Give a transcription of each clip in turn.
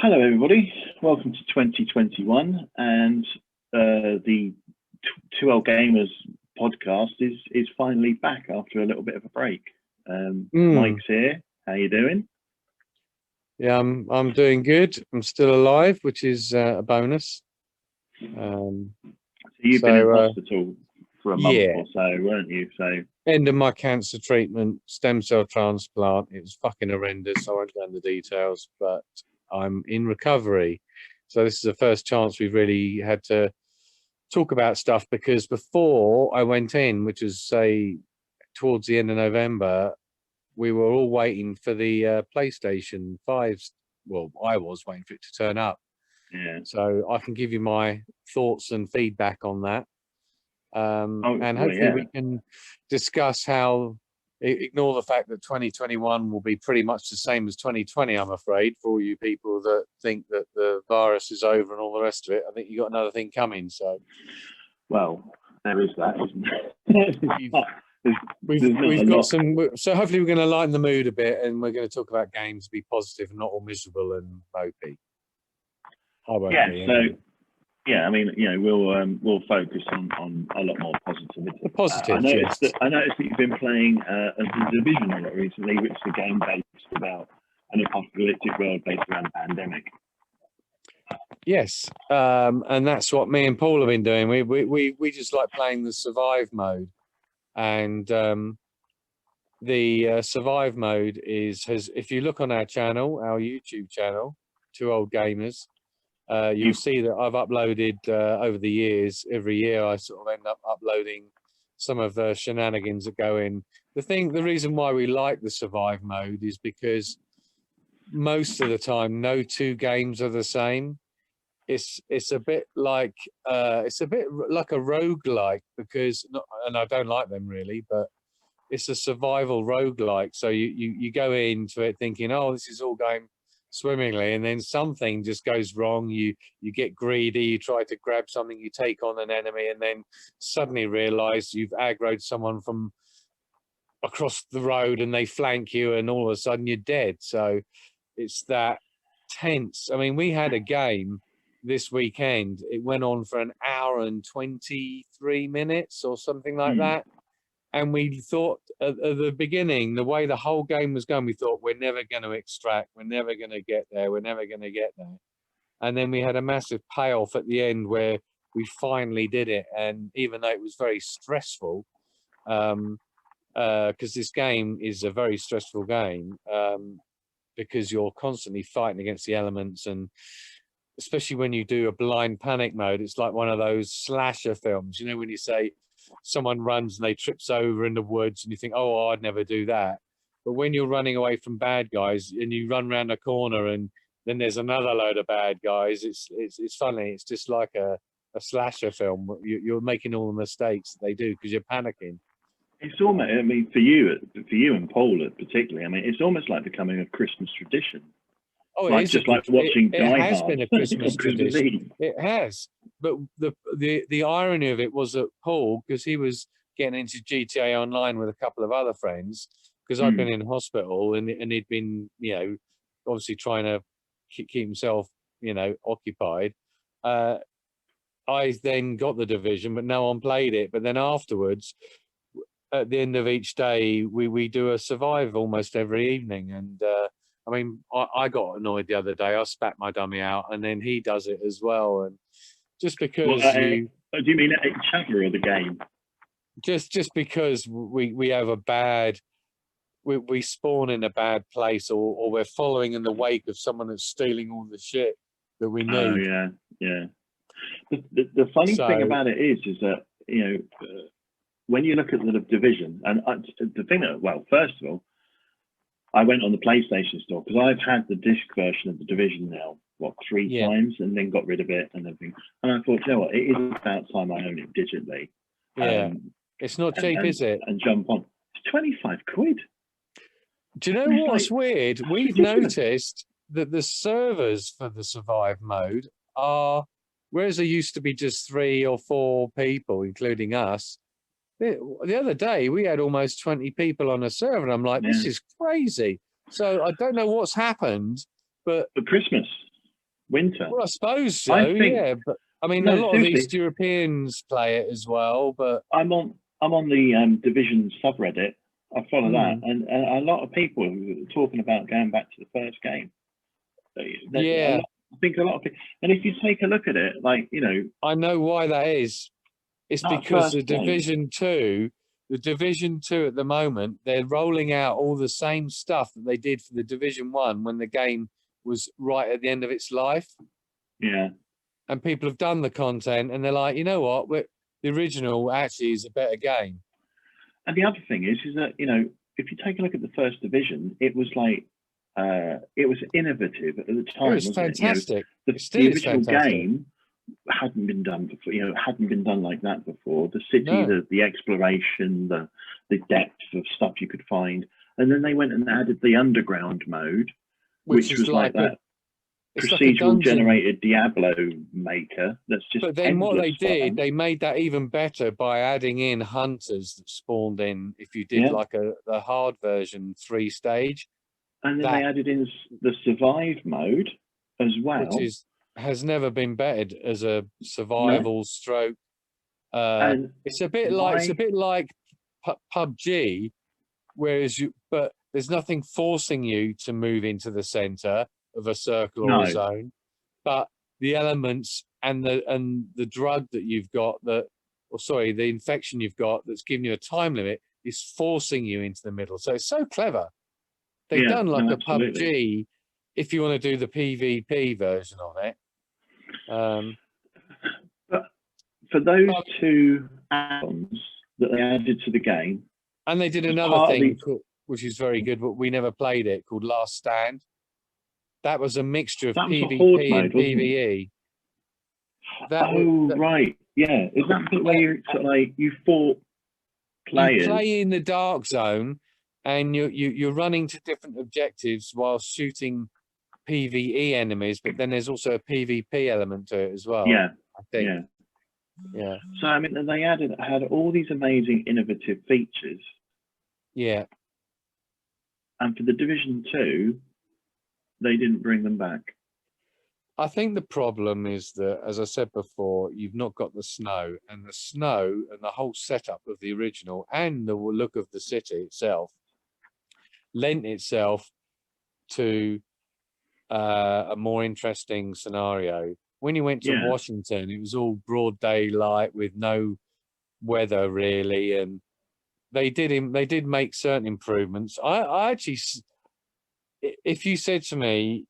Hello, everybody. Welcome to 2021, and the Two Old Gamers podcast is finally back after a little bit of a break. Mike's here. How you doing? Yeah, I'm doing good. I'm still alive, which is a bonus. So you've been in hospital for a month or so, weren't you? So end of my cancer treatment, stem cell transplant. It was fucking horrendous. I won't go into the details, but I'm in recovery. So this is the first chance we've really had to talk about stuff, because before I went in, which was say towards the end of November, we were all waiting for the PlayStation 5. Well, I was waiting for it to turn up. Yeah. So I can give you my thoughts and feedback on that. And hopefully we can discuss how, ignore the fact that 2021 will be pretty much the same as 2020, I'm afraid, for all you people that think that the virus is over and all the rest of it. I think you got another thing coming. So, well, there is that, isn't there? We've got some, so hopefully we're going to lighten the mood a bit, and we're going to talk about games, be positive and not all miserable and mopey. I won't be, anyway. Yeah, I mean, we'll focus on a lot more positivity. The positive. I noticed that you've been playing The Division a lot recently, which is a game based about an apocalyptic world based around a pandemic. Yes, and that's what me and Paul have been doing. We just like playing the survive mode. And the survive mode has, if you look on our channel, our YouTube channel, Two Old Gamers, you'll see that I've uploaded over the years. Every year I sort of end up uploading some of the shenanigans that go in. The reason why we like the survive mode is because most of the time no two games are the same. It's a bit like a roguelike, because and I don't like them really, but it's a survival roguelike. So you go into it thinking, oh, this is all going swimmingly, and then something just goes wrong. You get greedy, you try to grab something, you take on an enemy, and then suddenly realize you've aggroed someone from across the road and they flank you, and all of a sudden you're dead. So it's that tense. I mean, we had a game this weekend. It went on for an hour and 23 minutes or something like that. And we thought at the beginning, the way the whole game was going, we thought we're never going to extract, we're never going to get there, we're never going to get there. And then we had a massive payoff at the end where we finally did it. And even though it was very stressful, because this game is a very stressful game, because you're constantly fighting against the elements, and especially when you do a blind panic mode, it's like one of those slasher films, you know, when you say someone runs and they trips over in the woods and you think, oh, I'd never do that. But when you're running away from bad guys and you run around a corner and then there's another load of bad guys, it's funny. It's just like a slasher film. You're making all the mistakes that they do because you're panicking. It's almost, I mean, for you and Paul particularly, I mean, it's almost like becoming a Christmas tradition. Oh, like, just like watching Die Hard. It has been a Christmas tradition. It has. But the irony of it was that Paul, because he was getting into GTA Online with a couple of other friends, because I'd been in hospital and he'd been, obviously trying to keep himself, occupied. I then got the Division, but no one played it. But then afterwards, at the end of each day, we do a survive almost every evening. And I mean, I got annoyed the other day. I spat my dummy out, and then he does it as well. And just because do you mean each other or the game? Just because we have a bad, we spawn in a bad place, or we're following in the wake of someone that's stealing all the shit that we need. Oh yeah. The funny thing about it is that when you look at the Division, and the thing that, well, first of all, I went on the PlayStation store because I've had the disc version of the Division now, three times, and then got rid of it and everything. And I thought, you know what, it is about time I own it digitally. Yeah, it's not cheap, is it? And jump on. It's 25 quid. Do you know what's weird? We've noticed that the servers for the survive mode are, whereas there used to be just 3 or 4 people, including us, the other day we had almost 20 people on a server, and I'm like, this is crazy. So I don't know what's happened, but for Christmas. Winter. Well, I suppose so. I think, Yeah, but I mean, a no, lot of seriously, East Europeans play it as well. But I'm on the Division subreddit. I follow that, hmm, and a lot of people are talking about going back to the first game. yeah, I think a lot of people, and if you take a look at it, like, you know, I know why that is. It's that because first game, The Division Two at the moment, they're rolling out all the same stuff that they did for the Division One when the game was right at the end of its life. yeah. And people have done the content, and they're like, you know what, the original actually is a better game. And the other thing is that, you know, if you take a look at the first division, it was like it was innovative at the It time, was wasn't it? You know, fantastic. the, It still the is original fantastic. game hadn't been done before. You know, hadn't been done like that before. The city, No, the exploration, the depth of stuff you could find, and then they went and added the underground mode, which which is was like like a that it's like a procedural dungeon. generated Diablo maker. That's just But then what endless they did, fun. they made that even better by adding in hunters that spawned in if you did Yeah, like the hard version 3 stage. and then they That added in the survive mode as which well. is has never been bettered as a No, survival stroke. and It's a my bit like PUBG, whereas but there's nothing forcing you to move into the center of a circle or a no, zone, but the elements and the drug that you've got or sorry, the infection you've got that's giving you a time limit is forcing you into the middle. So it's so clever. They've yeah, done like no, a absolutely. PUBG if you want to do the PvP version of it. But for those But two add-ons that they added to the game, and they did as another part of thing the which is very good, but we never played it, called Last Stand. That was a mixture of that was a horde PvP and mode, wasn't it? PvE. That was Oh, that, right, yeah. Is that the where yeah, you sort of like you fought you players? play in the dark zone, and you're running to different objectives while shooting PvE enemies, but then there's also a PvP element to it as well, Yeah, I think. yeah. Yeah. So I mean, they had all these amazing innovative features, Yeah. and for the Division Two, they didn't bring them back. I think the problem is that, as I said before, you've not got the snow, and the snow and the whole setup of the original and the look of the city itself lent itself to a more interesting scenario. When you went to Yeah. Washington, it was all broad daylight with no weather really, and they did make certain improvements. I actually, if you said to me,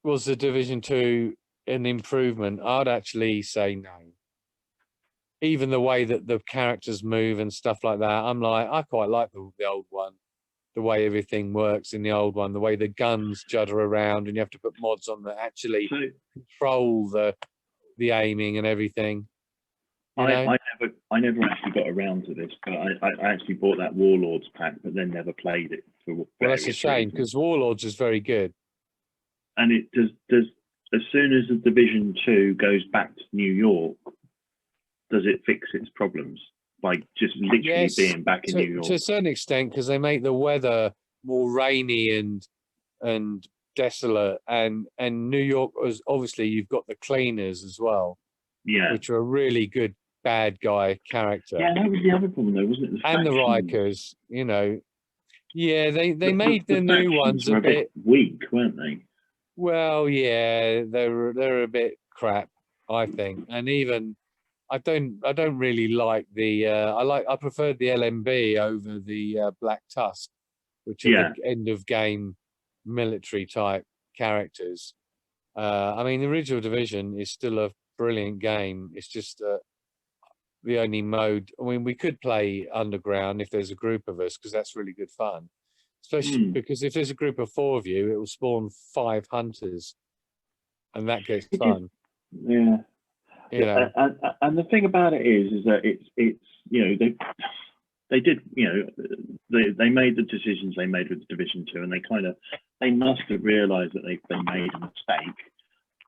was the Division Two an improvement? I'd actually say no. Even the way that the characters move and stuff like that, I'm like, I quite like the old one. The way everything works in the old one, the way the guns judder around, and you have to put mods on that actually So control the aiming and everything. You know. I never actually got around to this, but I actually bought that Warlords pack, but then never played it for Well, that's a various shame reasons. because Warlords is very good. And it does as soon as the Division Two goes back to New York, does it fix its problems by just literally Yes, being back in New to York? a certain extent, because they make the weather more rainy and desolate, and New York was obviously you've got the cleaners as well, Yeah. which are a really good bad guy character, Yeah, that was the other problem though, wasn't it? The and the factions. Rikers. You know, yeah, they The, made the the new factions ones were a a bit bit. weak, weren't they? Well, yeah, they're a bit crap, I think, and even I don't really like the I preferred the LMB over the Black Tusk, which are the Yeah. end of game military type characters. I mean, the original Division is still a brilliant game. It's just the only mode. I mean, we could play Underground if there's a group of us because that's really good fun. Especially Hmm. because if there's a group of 4 of you, it will spawn 5 hunters, and that gets It is. fun. Yeah. You know. And the thing about it is that it's you know they did you know they made the decisions they made with Division Two, and they must have realised that they made a mistake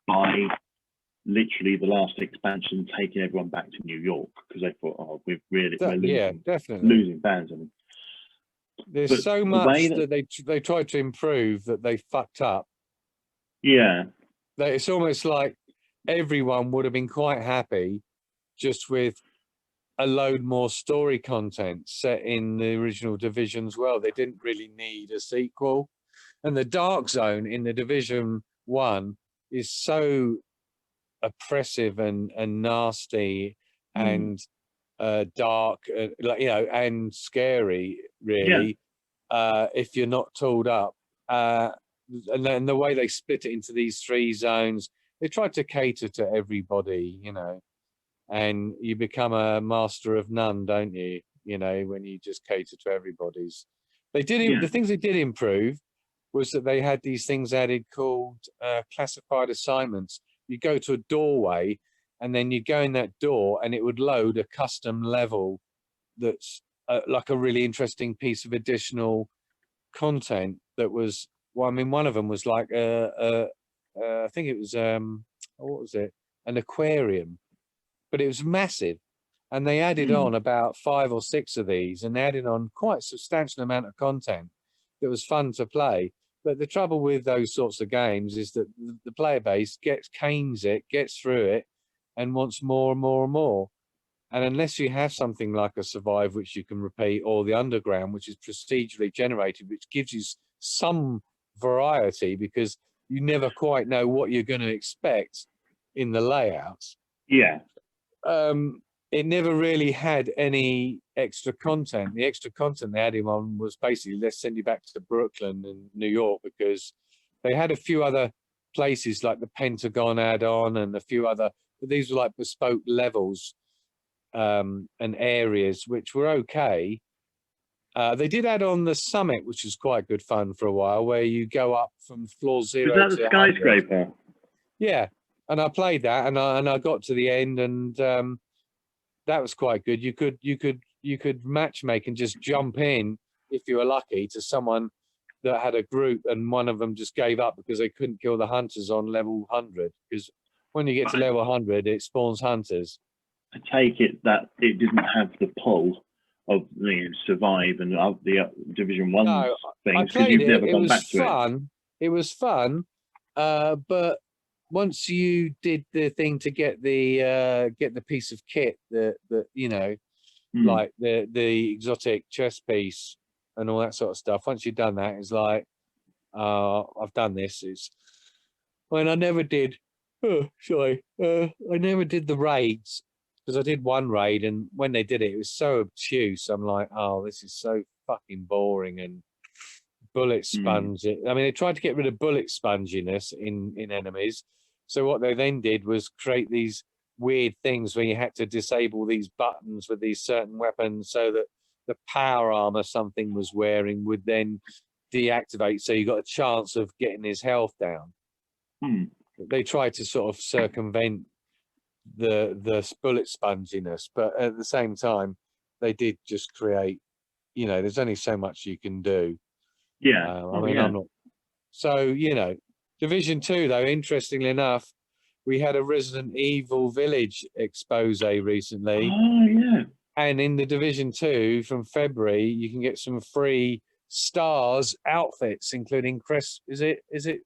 by literally the last expansion taking everyone back to New York because they thought, oh, we're Yeah, definitely. losing fans. I mean, There's but so the way much that that they tried to improve that they fucked up. Yeah. It's almost like everyone would have been quite happy just with a load more story content set in the original Division's world. They didn't really need a sequel. And the Dark Zone in the Division 1 is so oppressive and nasty and dark, like, you know, and scary, Yeah. really, if you're not tooled up. And then the way they split it into these 3 zones, they tried to cater to everybody, you know, and you become a master of none, don't you? You know, when you just cater to everybody's. They did Yeah. the things they did improve was that they had these things added called classified assignments. You go to a doorway, and then you go in that door, and it would load a custom level that's like a really interesting piece of additional content that was, well, I mean, one of them was like I think it was what was it, an aquarium, but it was massive, and they added on about 5 or 6 of these, and they added on quite a substantial amount of content that was fun to play. But the trouble with those sorts of games is that the player base canes it, gets through it, and wants more and more and more. And unless you have something like a Survive, which you can repeat, or the Underground, which is procedurally generated, which gives you some variety, because you never quite know what you're going to expect in the layouts. Yeah. It never really had any extra content. The extra content they had him on was basically, let's send you back to Brooklyn and New York, because they had a few other places like the Pentagon add-on and a few other, but these were like bespoke levels and areas which were okay. They did add on the Summit, which was quite good fun for a while, where you go up from floor 0 Was that to the 100. skyscraper? Yeah, and I played that, and I got to the end, and that was quite good. You could matchmake and just jump in if you were lucky to someone that had a group, and one of them just gave up because they couldn't kill the hunters on level 100. Because when you get to level 100, it spawns hunters. I take it that it didn't have the pull of the Survive and the Division 1 No, I things, because played you've it. never It gone was back to it. fun. It was fun, but once you did the thing to get the piece of kit that you know, like the exotic chest piece and all that sort of stuff. Once you've done that, it's like, I've done this. It's when I never did. Oh, sorry, I never did the raids, because I did one raid, and when they did it, it was so obtuse. I'm like, oh, this is so fucking boring and bullet sponge. I mean, they tried to get rid of bullet sponginess in enemies. So what they then did was create these weird things where you had to disable these buttons with these certain weapons, so that the power armor something was wearing would then deactivate, so you got a chance of getting his health down. They tried to sort of circumvent the bullet sponginess, but at the same time, they did just create, you know, there's only so much you can do. Yeah. I mean, I'm not. So, you know, Division 2, though, interestingly enough, we had a Resident Evil Village expose recently. Oh, yeah. And in the Division 2 from February, you can get some free Stars outfits, including Chris. Is it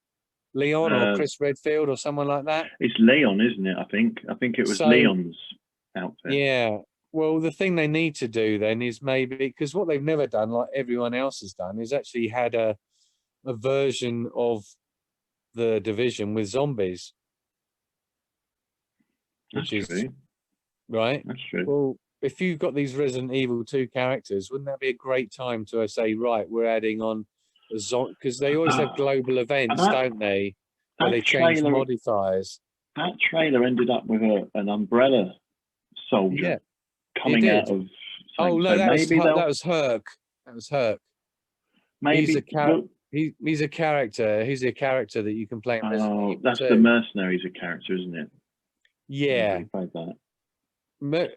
Leon or Chris Redfield or someone like that? It's Leon, isn't it? I think it was Leon's outfit. Yeah. Well, the thing they need to do then is maybe, because what they've never done, like everyone else has done, is actually had a version of the Division with zombies. That's true. Right. That's true. Well, if you've got these Resident Evil 2 characters, wouldn't that be a great time to say, right, we're adding on a zombie, because they always have global events, don't they? Where they change modifiers. That trailer ended up with an umbrella soldier coming out of. Oh no, so that was Herc. That was Herc. Maybe he's a character. He's a character that you can play in Resident Evil 2. That's the mercenary's a character, isn't it? Yeah. Played that.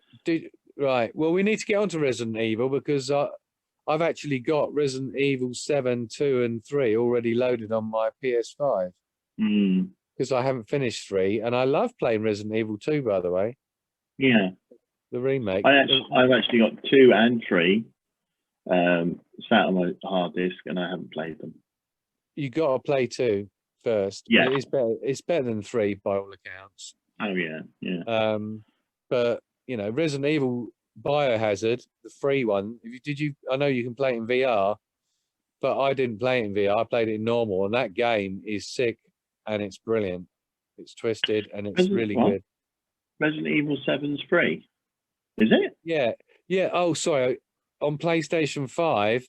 Right. Well, we need to get onto Resident Evil, because I've actually got Resident Evil 7, 2, and 3 already loaded on my PS5. Because I haven't finished 3, and I love playing Resident Evil 2, by the way. Yeah. The remake. I've actually got 2 and 3 sat on my hard disk, and I haven't played them. You got to play 2. first. Yeah. It's better. It's better than 3 by all accounts. Oh yeah. But you know, Resident Evil Biohazard, the free one. I know you can play it in VR, but I didn't play it in VR. I played it in normal, and that game is sick and it's brilliant. It's twisted and it's really good. Resident Evil 7's free, is it? Yeah, yeah. Oh, sorry. On PlayStation 5,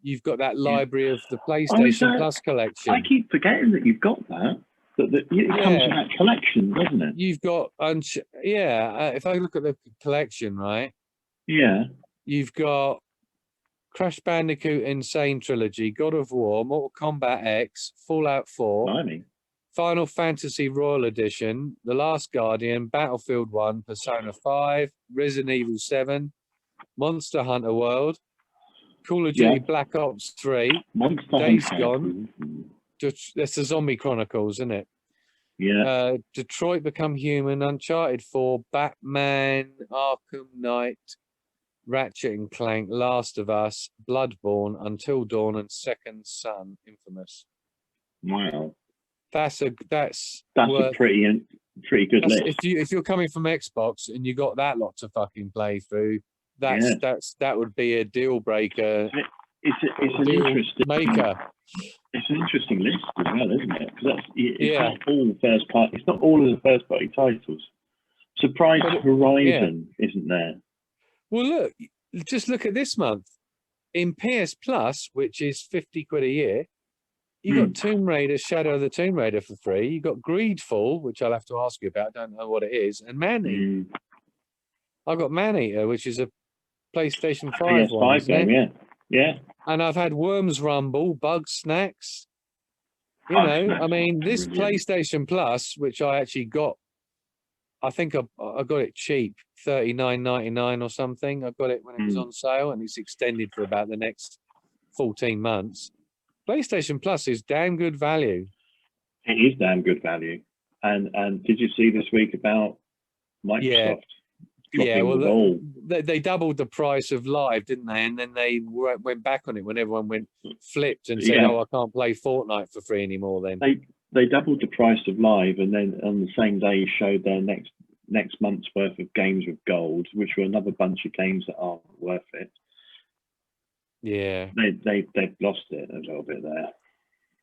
you've got that library of the PlayStation Plus collection. I keep forgetting that you've got that. It comes with that collection, doesn't it? You've got, if I look at the collection, right? Yeah. You've got Crash Bandicoot Insane Trilogy, God of War, Mortal Kombat X, Fallout 4, Blimey. Final Fantasy Royal Edition, The Last Guardian, Battlefield 1, Persona 5, Resident Evil 7, Monster Hunter World, Call of Duty Black Ops 3, Days Gone. That's the Zombie Chronicles, isn't it? Yeah. Detroit Become Human, Uncharted 4, Batman, Arkham Knight, Ratchet and Clank, Last of Us, Bloodborne, Until Dawn, and Second Son, Infamous. Wow. That's a pretty good list. If you're coming from Xbox and you got that lot to fucking play through, that would be a deal breaker. It's an interesting maker. It's an interesting list as well, isn't it? Because it's not all first party. It's not all of the first party titles. Surprise Horizon isn't there. Well, look, just look at this month in PS Plus, which is £50 a year. You got Tomb Raider, Shadow of the Tomb Raider for free. You got Greedfall, which I'll have to ask you about. I don't know what it is, and Maneater. I got Maneater, which is a PlayStation 5 one. Game, yeah. And I've had Worms Rumble, Bug Snacks. You know, I mean, this PlayStation Plus, which I actually got, I think I got it cheap, $39.99 or something. I got it when it was on sale, and it's extended for about the next 14 months. PlayStation Plus is damn good value. It is damn good value. And did you see this week about Microsoft? Yeah, well, they doubled the price of Live, didn't they? And then they went back on it when everyone flipped and said, "Oh, I can't play Fortnite for free anymore." Then they doubled the price of Live, and then on the same day showed their next month's worth of games with gold, which were another bunch of games that aren't worth it. Yeah, they've lost it a little bit there.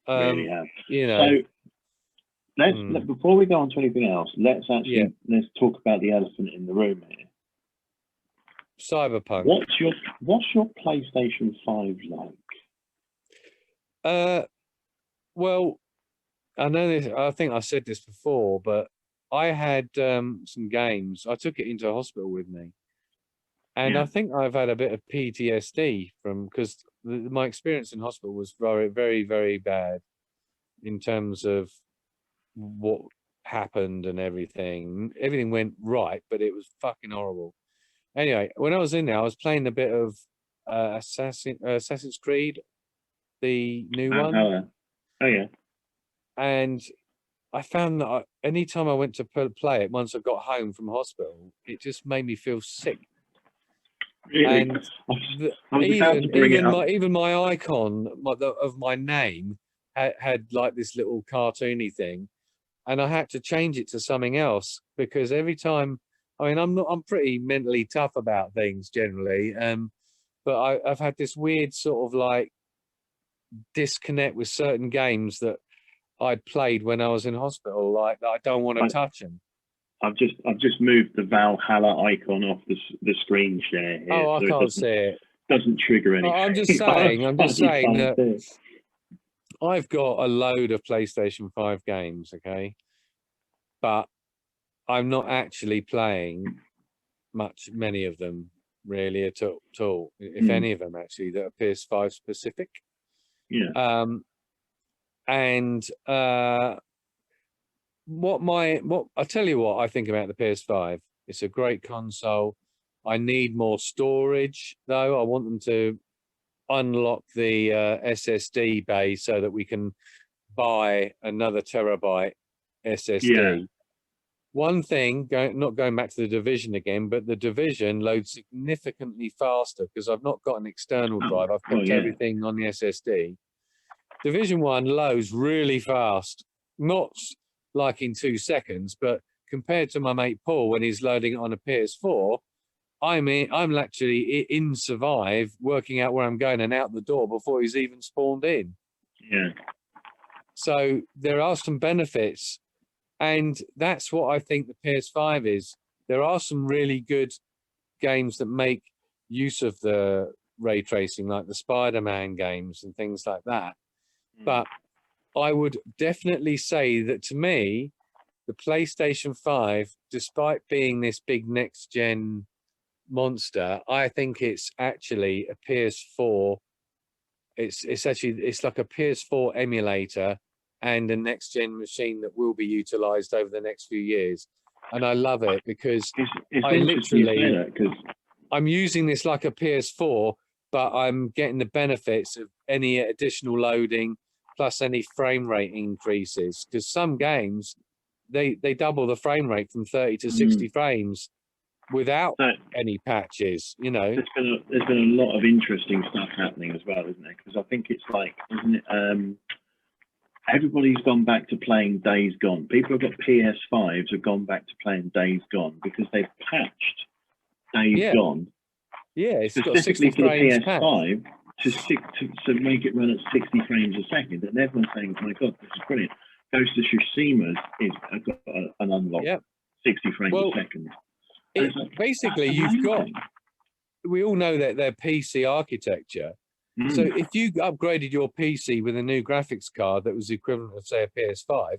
Really have. You know. So before we go on to anything else, let's talk about the elephant in the room here. Cyberpunk. What's your PlayStation 5 like? Well, I know this. I think I said this before, but I had some games. I took it into hospital with me, and I think I've had a bit of PTSD because my experience in hospital was very, very, very bad in terms of what happened and everything. Everything went right, but it was fucking horrible. Anyway, when I was in there, I was playing a bit of Assassin's Creed, the new one. Oh yeah. And I found that anytime I went to play it, once I got home from hospital, it just made me feel sick. Really? And even my icon of my name had like this little cartoony thing, and I had to change it to something else because every time, I mean, I'm pretty mentally tough about things generally, but I've had this weird sort of like disconnect with certain games that I'd played when I was in hospital, like that I don't want to touch them. I've just moved the Valhalla icon off the screen share here. Oh, I can't see it. Doesn't trigger anything. I'm just saying that I've got a load of PlayStation 5 games, okay? But I'm not actually playing many of them really at all, if any of them actually, that are PS5 specific. Yeah. And I tell you what I think about the PS5. It's a great console. I need more storage though. I want them to unlock the SSD bay so that we can buy another terabyte SSD. Yeah. One thing, not going back to the Division again, but the Division loads significantly faster because I've not got an external drive. I've kept everything on the SSD. Division 1 loads really fast. not like in 2 seconds, but compared to my mate Paul when he's loading it on a PS4, I'm actually in Survive, working out where I'm going and out the door before he's even spawned in. Yeah. So there are some benefits, and that's what I think the PS5 is. There are some really good games that make use of the ray tracing, like the Spider-Man games and things like that. But I would definitely say that, to me, the PlayStation 5, despite being this big next-gen monster, I think it's actually a PS4. It's like a PS4 emulator and a next-gen machine that will be utilized over the next few years. And I love it because I literally, I'm using this like a PS4, but I'm getting the benefits of any additional loading plus any frame rate increases. Because some games, they double the frame rate from 30 to 60 frames without any patches, you know. There's been a lot of interesting stuff happening as well, isn't there? Because I think it's like, isn't it, everybody's gone back to playing Days Gone. People who've got PS5s have gone back to playing Days Gone because they've patched Days Gone. Yeah, it's specifically got 60 for the PS5 to make it run at 60 frames a second. And everyone's saying, oh my God, this is brilliant. Ghost of Tsushima's has got an unlocked 60 frames a second. Basically, you've got, we all know that they're PC architecture. So if you upgraded your PC with a new graphics card that was the equivalent of, say, a PS5,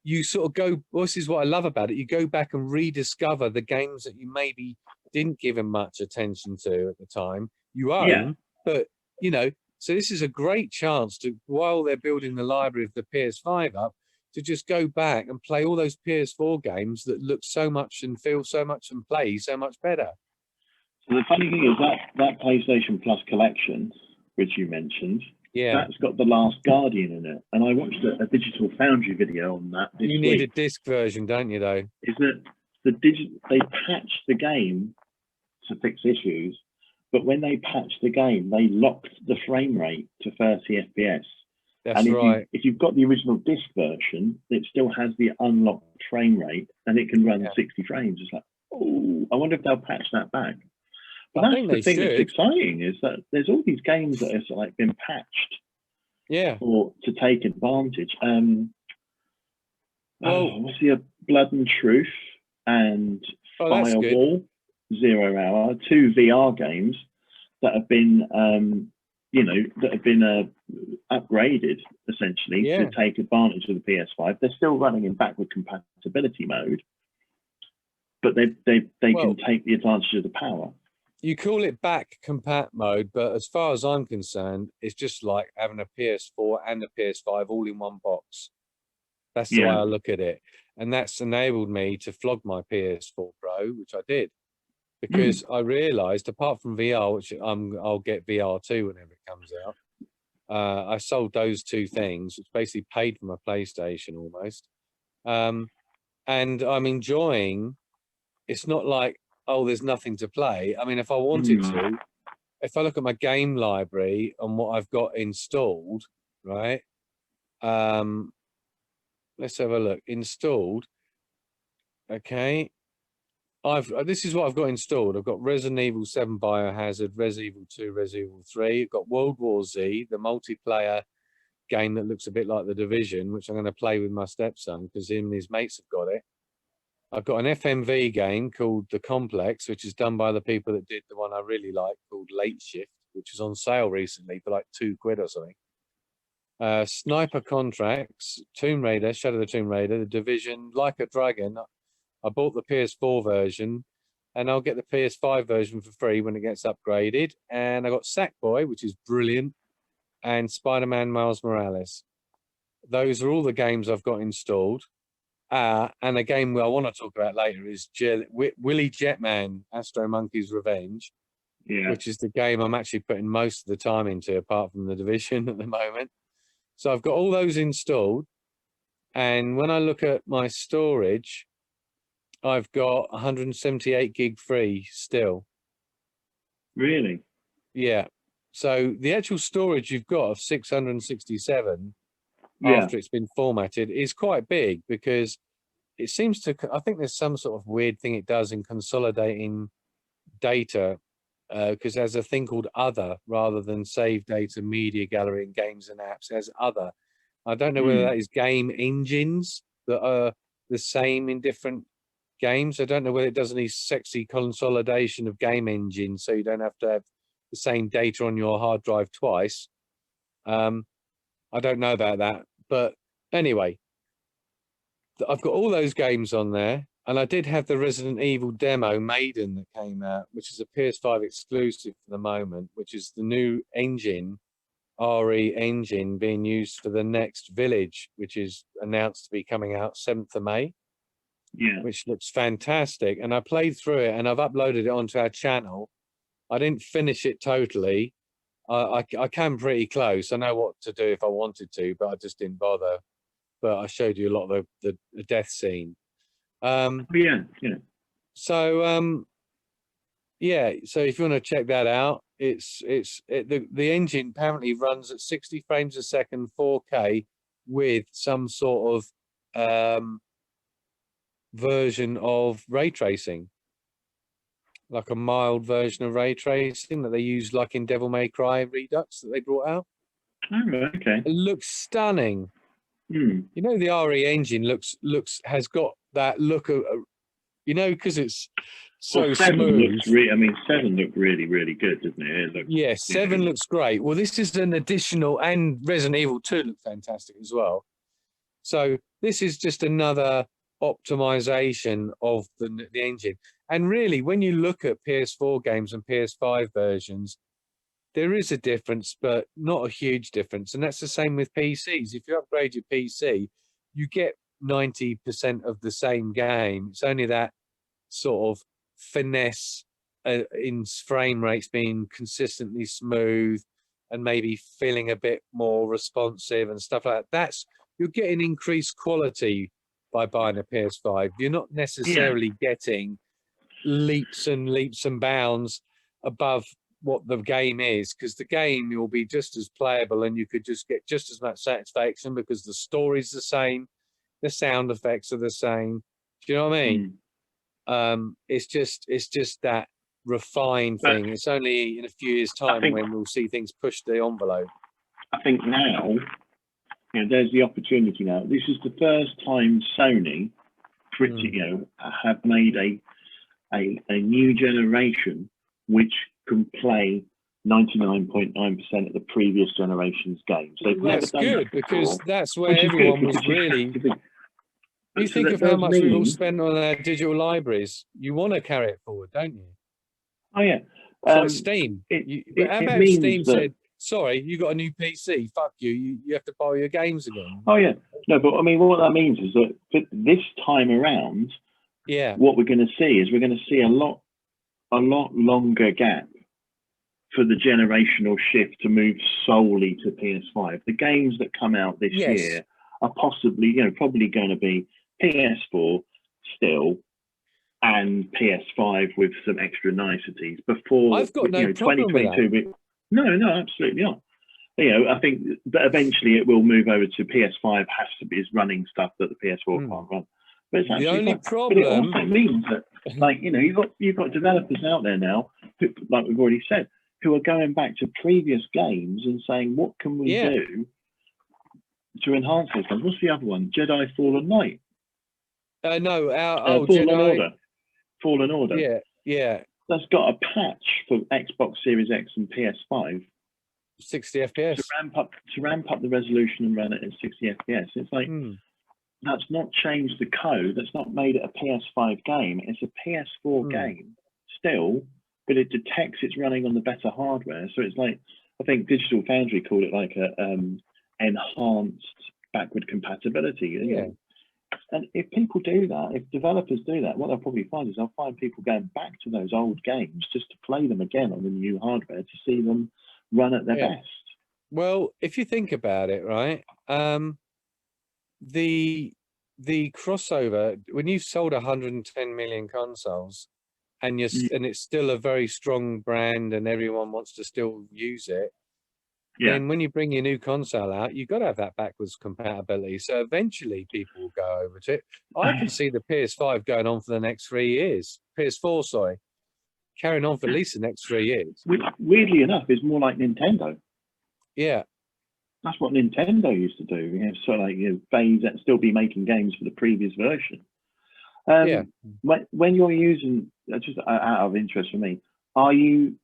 you sort of go, well, this is what I love about it, you go back and rediscover the games that you maybe didn't give them much attention to at the time, you own, but, you know, so this is a great chance to, while they're building the library of the PS5 up, to just go back and play all those PS4 games that look so much and feel so much and play so much better. So the funny thing is that PlayStation Plus collection, which you mentioned, that's got The Last Guardian in it. And I watched a Digital Foundry video on that this week. You need a disc version, don't you, though? Is that they patched the game to fix issues, but when they patched the game, they locked the frame rate to 30 FPS. That's right. If you've got the original disc version, it still has the unlocked frame rate, and it can run 60 frames. It's like, oh, I wonder if they'll patch that back. But that's the thing that's exciting, is that there's all these games that have like been patched, to take advantage. What's the Blood and Truth and Firewall, 0 Hour, 2 VR games that have been, upgraded essentially to take advantage of the PS5. They're still running in backward compatibility mode, but they can take the advantage of the power. You call it back compat mode, but as far as I'm concerned, it's just like having a PS4 and a PS5 all in one box. That's the way I look at it. And that's enabled me to flog my PS4 Pro, which I did, because I realized, apart from VR, which I'll get VR2 whenever it comes out, I sold those two things, which basically paid for my PlayStation almost. And I'm enjoying, it's not like, oh, there's nothing to play. I mean, if I wanted to, if I look at my game library and what I've got installed, right? Let's have a look. Installed. Okay. This is what I've got installed. I've got Resident Evil 7 Biohazard, Resident Evil 2, Resident Evil 3. I've got World War Z, the multiplayer game that looks a bit like The Division, which I'm going to play with my stepson because him and his mates have got it. I've got an FMV game called The Complex, which is done by the people that did the one I really like called Late Shift, which was on sale recently for like £2 or something. Sniper Contracts, Tomb Raider, Shadow of the Tomb Raider, The Division, Like a Dragon. I bought the PS4 version, and I'll get the PS5 version for free when it gets upgraded. And I got Sackboy, which is brilliant, and Spider-Man Miles Morales. Those are all the games I've got installed. And a game I want to talk about later is WIlly Jetman, Astro Monkey's Revenge, which is the game I'm actually putting most of the time into, apart from The Division at the moment. So I've got all those installed. And when I look at my storage, I've got 178 gig free still. Really? Yeah. So the actual storage you've got of 667 Yeah. after it's been formatted is quite big, because it seems to, I think there's some sort of weird thing it does in consolidating data, because there's a thing called other rather than save data, media gallery, and games and apps. There's other. I don't know whether that is game engines that are the same in different games. I don't know whether it does any sexy consolidation of game engines, so you don't have to have the same data on your hard drive twice. I don't know about that, but anyway, I've got all those games on there, and I did have the Resident Evil demo Maiden that came out, which is a PS5 exclusive for the moment, which is the new engine, RE engine, being used for the next Village, which is announced to be coming out 7th of May. Yeah. Which looks fantastic. And I played through it, and I've uploaded it onto our channel. I didn't finish it totally. I came pretty close. I know what to do if I wanted to, but I just didn't bother. But I showed you a lot of the death scene. Yeah. So yeah. So if you want to check that out, the engine apparently runs at 60 frames a second, 4K, with some sort of version of ray tracing, like a mild version of ray tracing that they use, like in Devil May Cry Redux that they brought out. Oh, okay. It looks stunning. You know, the RE engine has got that look of, because it's so smooth. 7 looked really, really good, didn't it? Yeah, 7 looks great. Well, this is an additional, and Resident Evil 2 looked fantastic as well. So this is just another optimization of the engine. And really, when you look at PS4 games and PS5 versions, there is a difference, but not a huge difference. And that's the same with PCs. If you upgrade your PC, you get 90% of the same game. It's only that sort of finesse in frame rates being consistently smooth and maybe feeling a bit more responsive and stuff like that. You're getting increased quality by buying a PS5. You're not necessarily getting leaps and leaps and bounds above what the game is, because the game will be just as playable and you could just get just as much satisfaction because the story's the same, the sound effects are the same. Do you know what I mean? It's just that refined thing. It's only in a few years' time when we'll see things push the envelope. I think now, there's the opportunity now. This is the first time Sony have made a new generation which can play 99.9% of the previous generation's games. That's good, because that's where everyone was really. You think of how much we've all spent on our digital libraries. You want to carry it forward, don't you? Oh yeah. It's like Steam. How about Steam said, "Sorry, you got a new PC. Fuck you. You have to borrow your games again." Oh yeah. No, but I mean, what that means is that this time around, what we're going to see is a lot longer gap for the generational shift to move solely to PS5. The games that come out this year are possibly, probably going to be PS4 still and PS5 with some extra niceties before. I've got no problem 2022. With that. No, absolutely not. I think that eventually it will move over to PS5 is running stuff that the PS4 can't run. But it's the only problem. But it also means that, you've got developers out there now, who, like we've already said, who are going back to previous games and saying, what can we do to enhance those games? What's the other one? Jedi Fallen Knight. No, Fallen Order. Yeah. That's got a patch for Xbox Series X and PS5. 60 FPS. To ramp up the resolution and run it at 60 FPS. It's like, that's not changed the code. That's not made it a PS5 game. It's a PS4 game still, but it detects it's running on the better hardware. So it's like, I think Digital Foundry called it like a enhanced backward compatibility. And if people do that, if developers do that, what they'll probably find is they'll find people going back to those old games just to play them again on the new hardware to see them run at their best. Well, if you think about it, right, the crossover, when you've sold 110 million consoles and and it's still a very strong brand and everyone wants to still use it, then when you bring your new console out, you've got to have that backwards compatibility. So eventually people will go over to it. I can see the PS5 going on for the next 3 years. PS4, sorry. Carrying on for at least the next 3 years. Which, weirdly enough, is more like Nintendo. Yeah. That's what Nintendo used to do. You know, sort of like, you know, phase and still be making games for the previous version. Yeah. When you're using, just out of interest for me, are you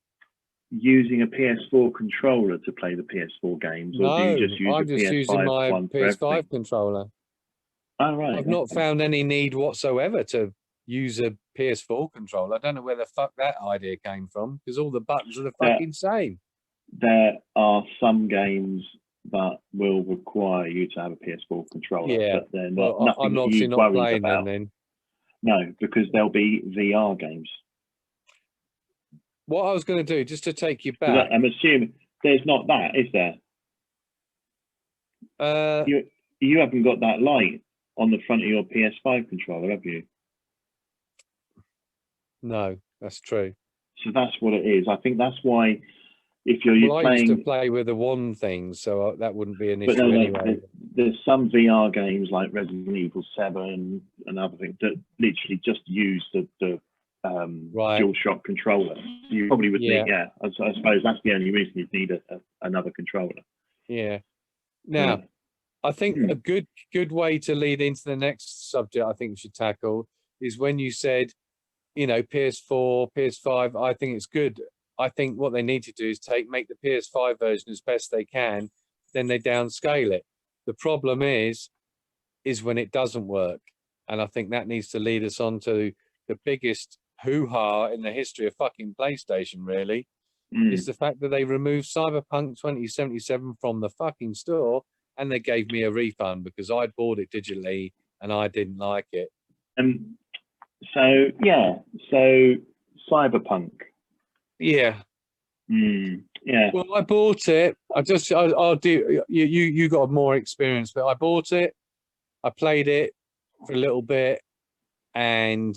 using a PS4 controller to play the PS4 games, or do you just use I'm a just PS5 using my one for PS5 everything? controller. Oh, right. I've not found any need whatsoever to use a PS4 controller. I don't know where the fuck that idea came from, because all the buttons are the fucking same. There are some games that will require you to have a PS4 controller, but they're not. Well, nothing I'm that obviously you not worried playing about. them then. No, because there'll be VR games. What I was going to do, just to take you back. I'm assuming there's not that, is there? You haven't got that light on the front of your PS5 controller, have you? No, that's true. So that's what it is. I think that's why, if you're I playing, used to play with the one thing, so that wouldn't be an issue anyway. There's some VR games like Resident Evil 7 and other things that literally just use the DualShock controller. You probably would need, I suppose that's the only reason you'd need another controller. Yeah. Now, I think a good way to lead into the next subject I think we should tackle is when you said, you know, PS4, PS5, I think it's good. I think what they need to do is make the PS5 version as best they can, then they downscale it. The problem is when it doesn't work. And I think that needs to lead us on to the biggest hoo-ha in the history of fucking PlayStation, really, is the fact that they removed Cyberpunk 2077 from the fucking store and they gave me a refund because I'd bought it digitally and I didn't like it. So Cyberpunk. Yeah. Yeah. Well, I bought it. I'll do. You got more experience, but I bought it. I played it for a little bit, and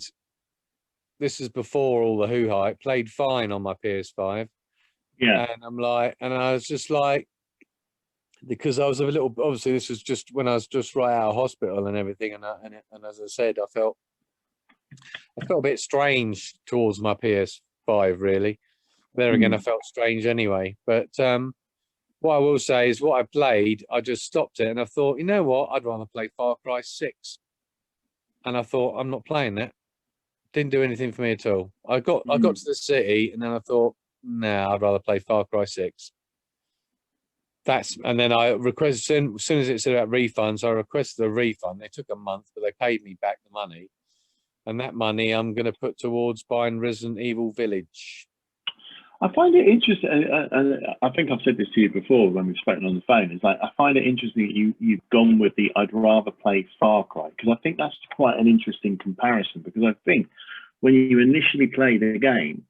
this is before all the hoo-ha. It played fine on my PS5. Yeah. And I was just like, because I was a little. Obviously, this was just when I was just right out of hospital and everything, and as I said, I felt a bit strange towards my PS5, really. There again, I felt strange anyway. But what I will say is what I played, I just stopped it and I thought, you know what? I'd rather play Far Cry 6. And I thought, I'm not playing that. Didn't do anything for me at all. I got to the city and then I thought, nah, I'd rather play Far Cry 6. And then I requested, as soon as it said about refunds, I requested a refund. They took a month, but they paid me back the money. And that money I'm going to put towards buying Resident Evil Village. I find it interesting, and I think I've said this to you before when we've spoken on the phone. It's like I find it interesting that you've gone with the I'd rather play Far Cry, because I think that's quite an interesting comparison. Because I think when you initially play the game,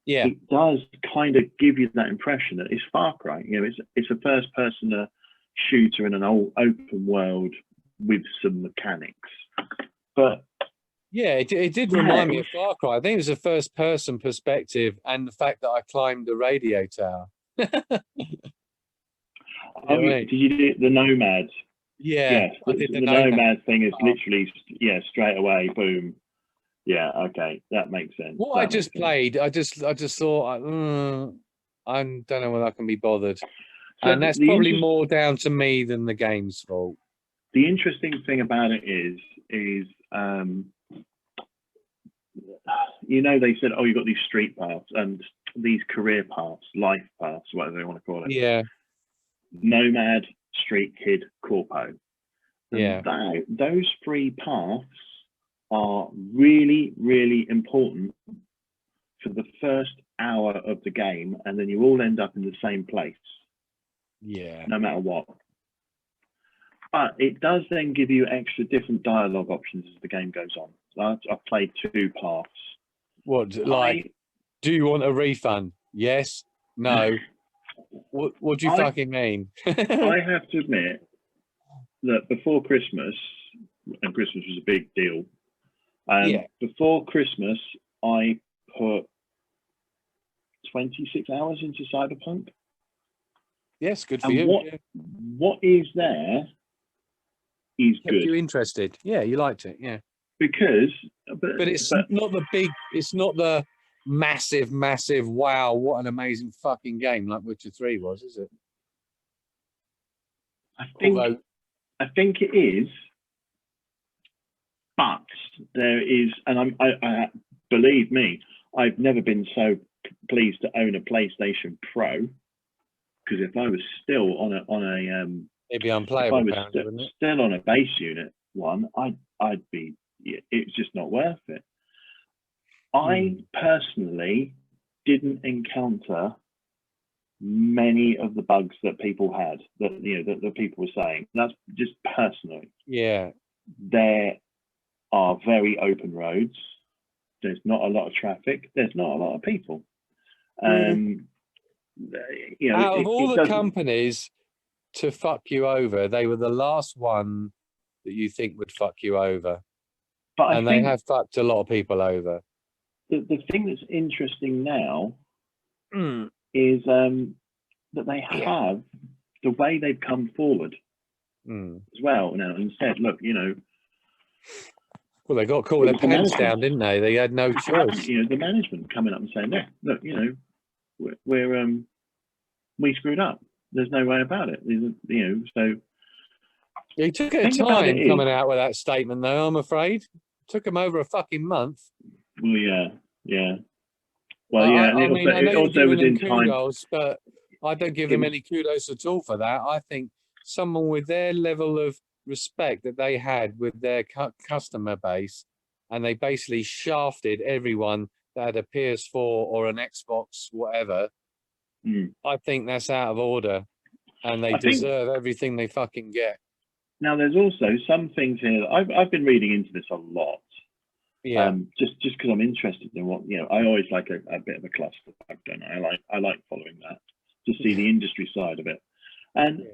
it does kind of give you that impression that it's Far Cry. You know, it's a first-person shooter in an open world with some mechanics, but. Yeah, it did remind me of Far Cry. I think it was a first-person perspective, and the fact that I climbed the radio tower. Did you do the Nomad? Yeah, I did the Nomad thing is literally straight away, boom. Yeah, okay, that makes sense. What I just played, I just thought, I don't know whether I can be bothered, and that's probably more down to me than the game's fault. The interesting thing about it is. You know, they said, oh, you've got these street paths and these career paths, life paths, whatever they want to call it. Yeah. Nomad, Street Kid, Corpo. Yeah. And those three paths are really, really important for the first hour of the game, and then you all end up in the same place. Yeah. No matter what. But it does then give you extra different dialogue options as the game goes on. I've played two paths. What, like, do you want a refund? Yes? No? What do you fucking mean? I have to admit that before Christmas, and Christmas was a big deal, before Christmas, I put 26 hours into Cyberpunk. Yes, good for And you. what is there is Kept good. you interested. Yeah, you liked it. Yeah. Because, But it's not the big, it's not the massive, wow, what an amazing fucking game like Witcher 3 was, is it? I think Although, I think it is, but there is, and I believe me, I've never been so pleased to own a PlayStation Pro, because if I was still on a it'd be if I unplayable, was apparently, wouldn't it? still on a base unit one, I'd be, it's just not worth it. I personally didn't encounter many of the bugs that people had, that people were saying. That's just personally. Yeah. There are very open roads. There's not a lot of traffic. There's not a lot of people. Out of all the companies to fuck you over, they were the last one that you think would fuck you over. But and they have fucked a lot of people over. The thing that's interesting now is that they have the way they've come forward as well now and said, look, well, they got caught their pants down, didn't they? They had no choice. The management coming up and saying, yeah, look, we screwed up. There's no way about it. So he took it time coming out with that statement, though. I'm afraid it took him over a fucking month. Well, yeah. Well, yeah. I mean, I know you're giving them kudos, but I don't give them any kudos at all for that. I think someone with their level of respect that they had with their customer base, and they basically shafted everyone that had a PS4 or an Xbox, whatever. I think that's out of order, and they deserve everything they fucking get. Now, there's also some things here that I've been reading into this a lot. Yeah. Just because I'm interested in what I always like a bit of a cluster, don't I? I like following that to see the industry side of it, and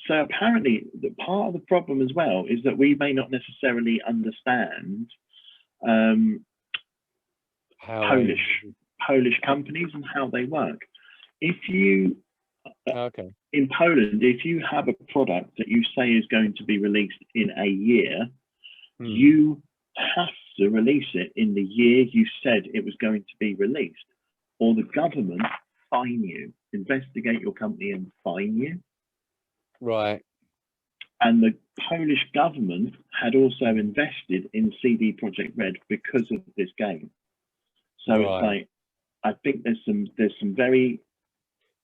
so apparently part of the problem as well is that we may not necessarily understand Polish companies and how they work. If you in Poland, if you have a product that you say is going to be released in a year, you have to release it in the year you said it was going to be released, or the government fine you, investigate your company and fine you. Right. And the Polish government had also invested in CD Projekt Red because of this game. So it's like, I think there's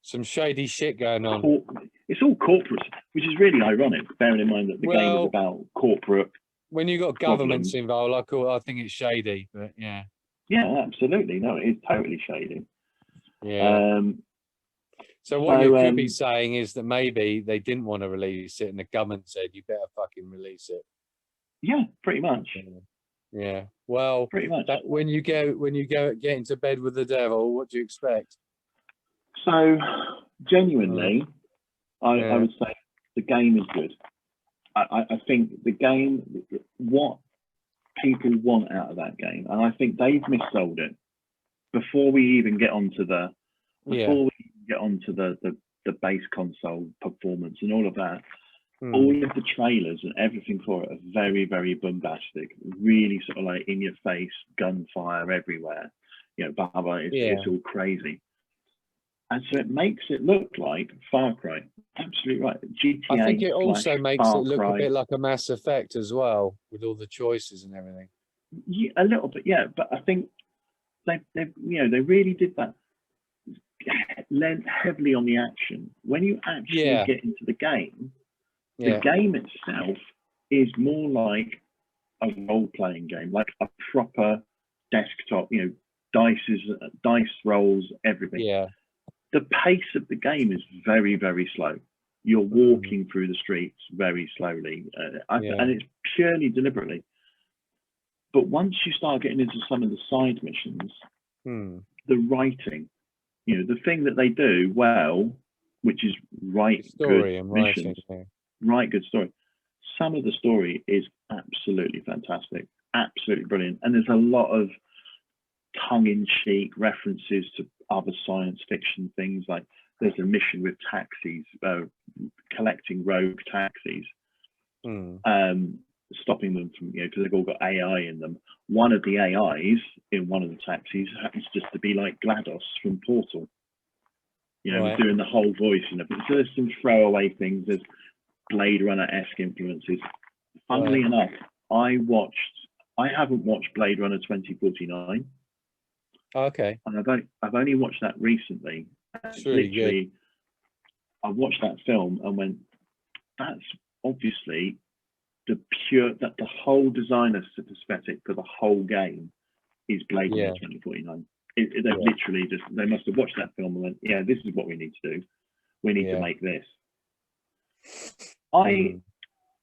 some shady shit going on. It's all corporate, which is really ironic, bearing in mind that the game is about corporate. When you got governments involved, I think it's shady, but yeah. Yeah, absolutely. No, it is totally shady. Yeah. So what you could be saying is that maybe they didn't want to release it, and the government said you better fucking release it. Yeah, pretty much. Yeah. Well, pretty much. That when you get into bed with the devil, what do you expect? So, genuinely, I would say the game is good. I think the game, what people want out of that game, and I think they've missold it before we even get onto the base console performance and all of that. All of the trailers and everything for it are very, very bombastic, really sort of like in your face, gunfire everywhere. It's all crazy. And so it makes it look like Far Cry. Absolutely right. GTA. I think it also makes it look a bit like a Mass Effect as well, with all the choices and everything. Yeah, a little bit, yeah. But I think they really did that. Lent heavily on the action. When you actually get into the game, the game itself is more like a role-playing game, like a proper desktop. Dice rolls, everything. Yeah. The pace of the game is very, very slow. You're walking through the streets very slowly, and it's purely deliberately. But once you start getting into some of the side missions, the writing, the thing that they do well, which is write good missions, write good story. Some of the story is absolutely fantastic, absolutely brilliant, and there's a lot of tongue-in-cheek references to other science fiction things like there's a mission with taxis, collecting rogue taxis, stopping them from, you know, because they've all got AI in them. One of the AIs in one of the taxis happens just to be like GLaDOS from Portal. You know, doing the whole voice and everything. So there's some throwaway things. There's Blade Runner-esque influences. Funnily enough, I haven't watched Blade Runner 2049. Okay. And I've only watched that recently. It's really good. I watched that film and went, that's obviously the whole designer aesthetic for the whole game is Blade Runner 2049. They literally they must have watched that film and went, yeah, this is what we need to do. We need to make this. I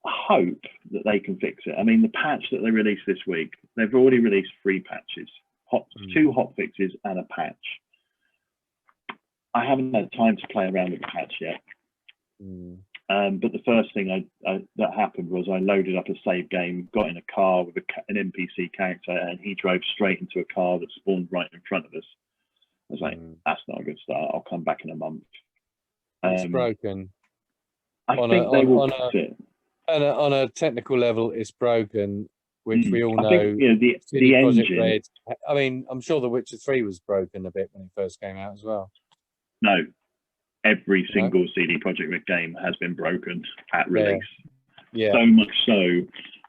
hope that they can fix it. I mean, the patch that they released this week, they've already released 3 patches, 2 hot fixes and a patch. I haven't had time to play around with the patch yet. But the first thing that happened was I loaded up a save game, got in a car with an NPC character, and he drove straight into a car that spawned right in front of us. I was like, that's not a good start. I'll come back in a month. It's broken. I think they will fix it. On a technical level, it's broken, which we all know. I think, you know, the engine. Red, I mean, I'm sure The Witcher 3 was broken a bit when it first came out as well. No. Every single CD Projekt Red game has been broken at release. Yeah. So much so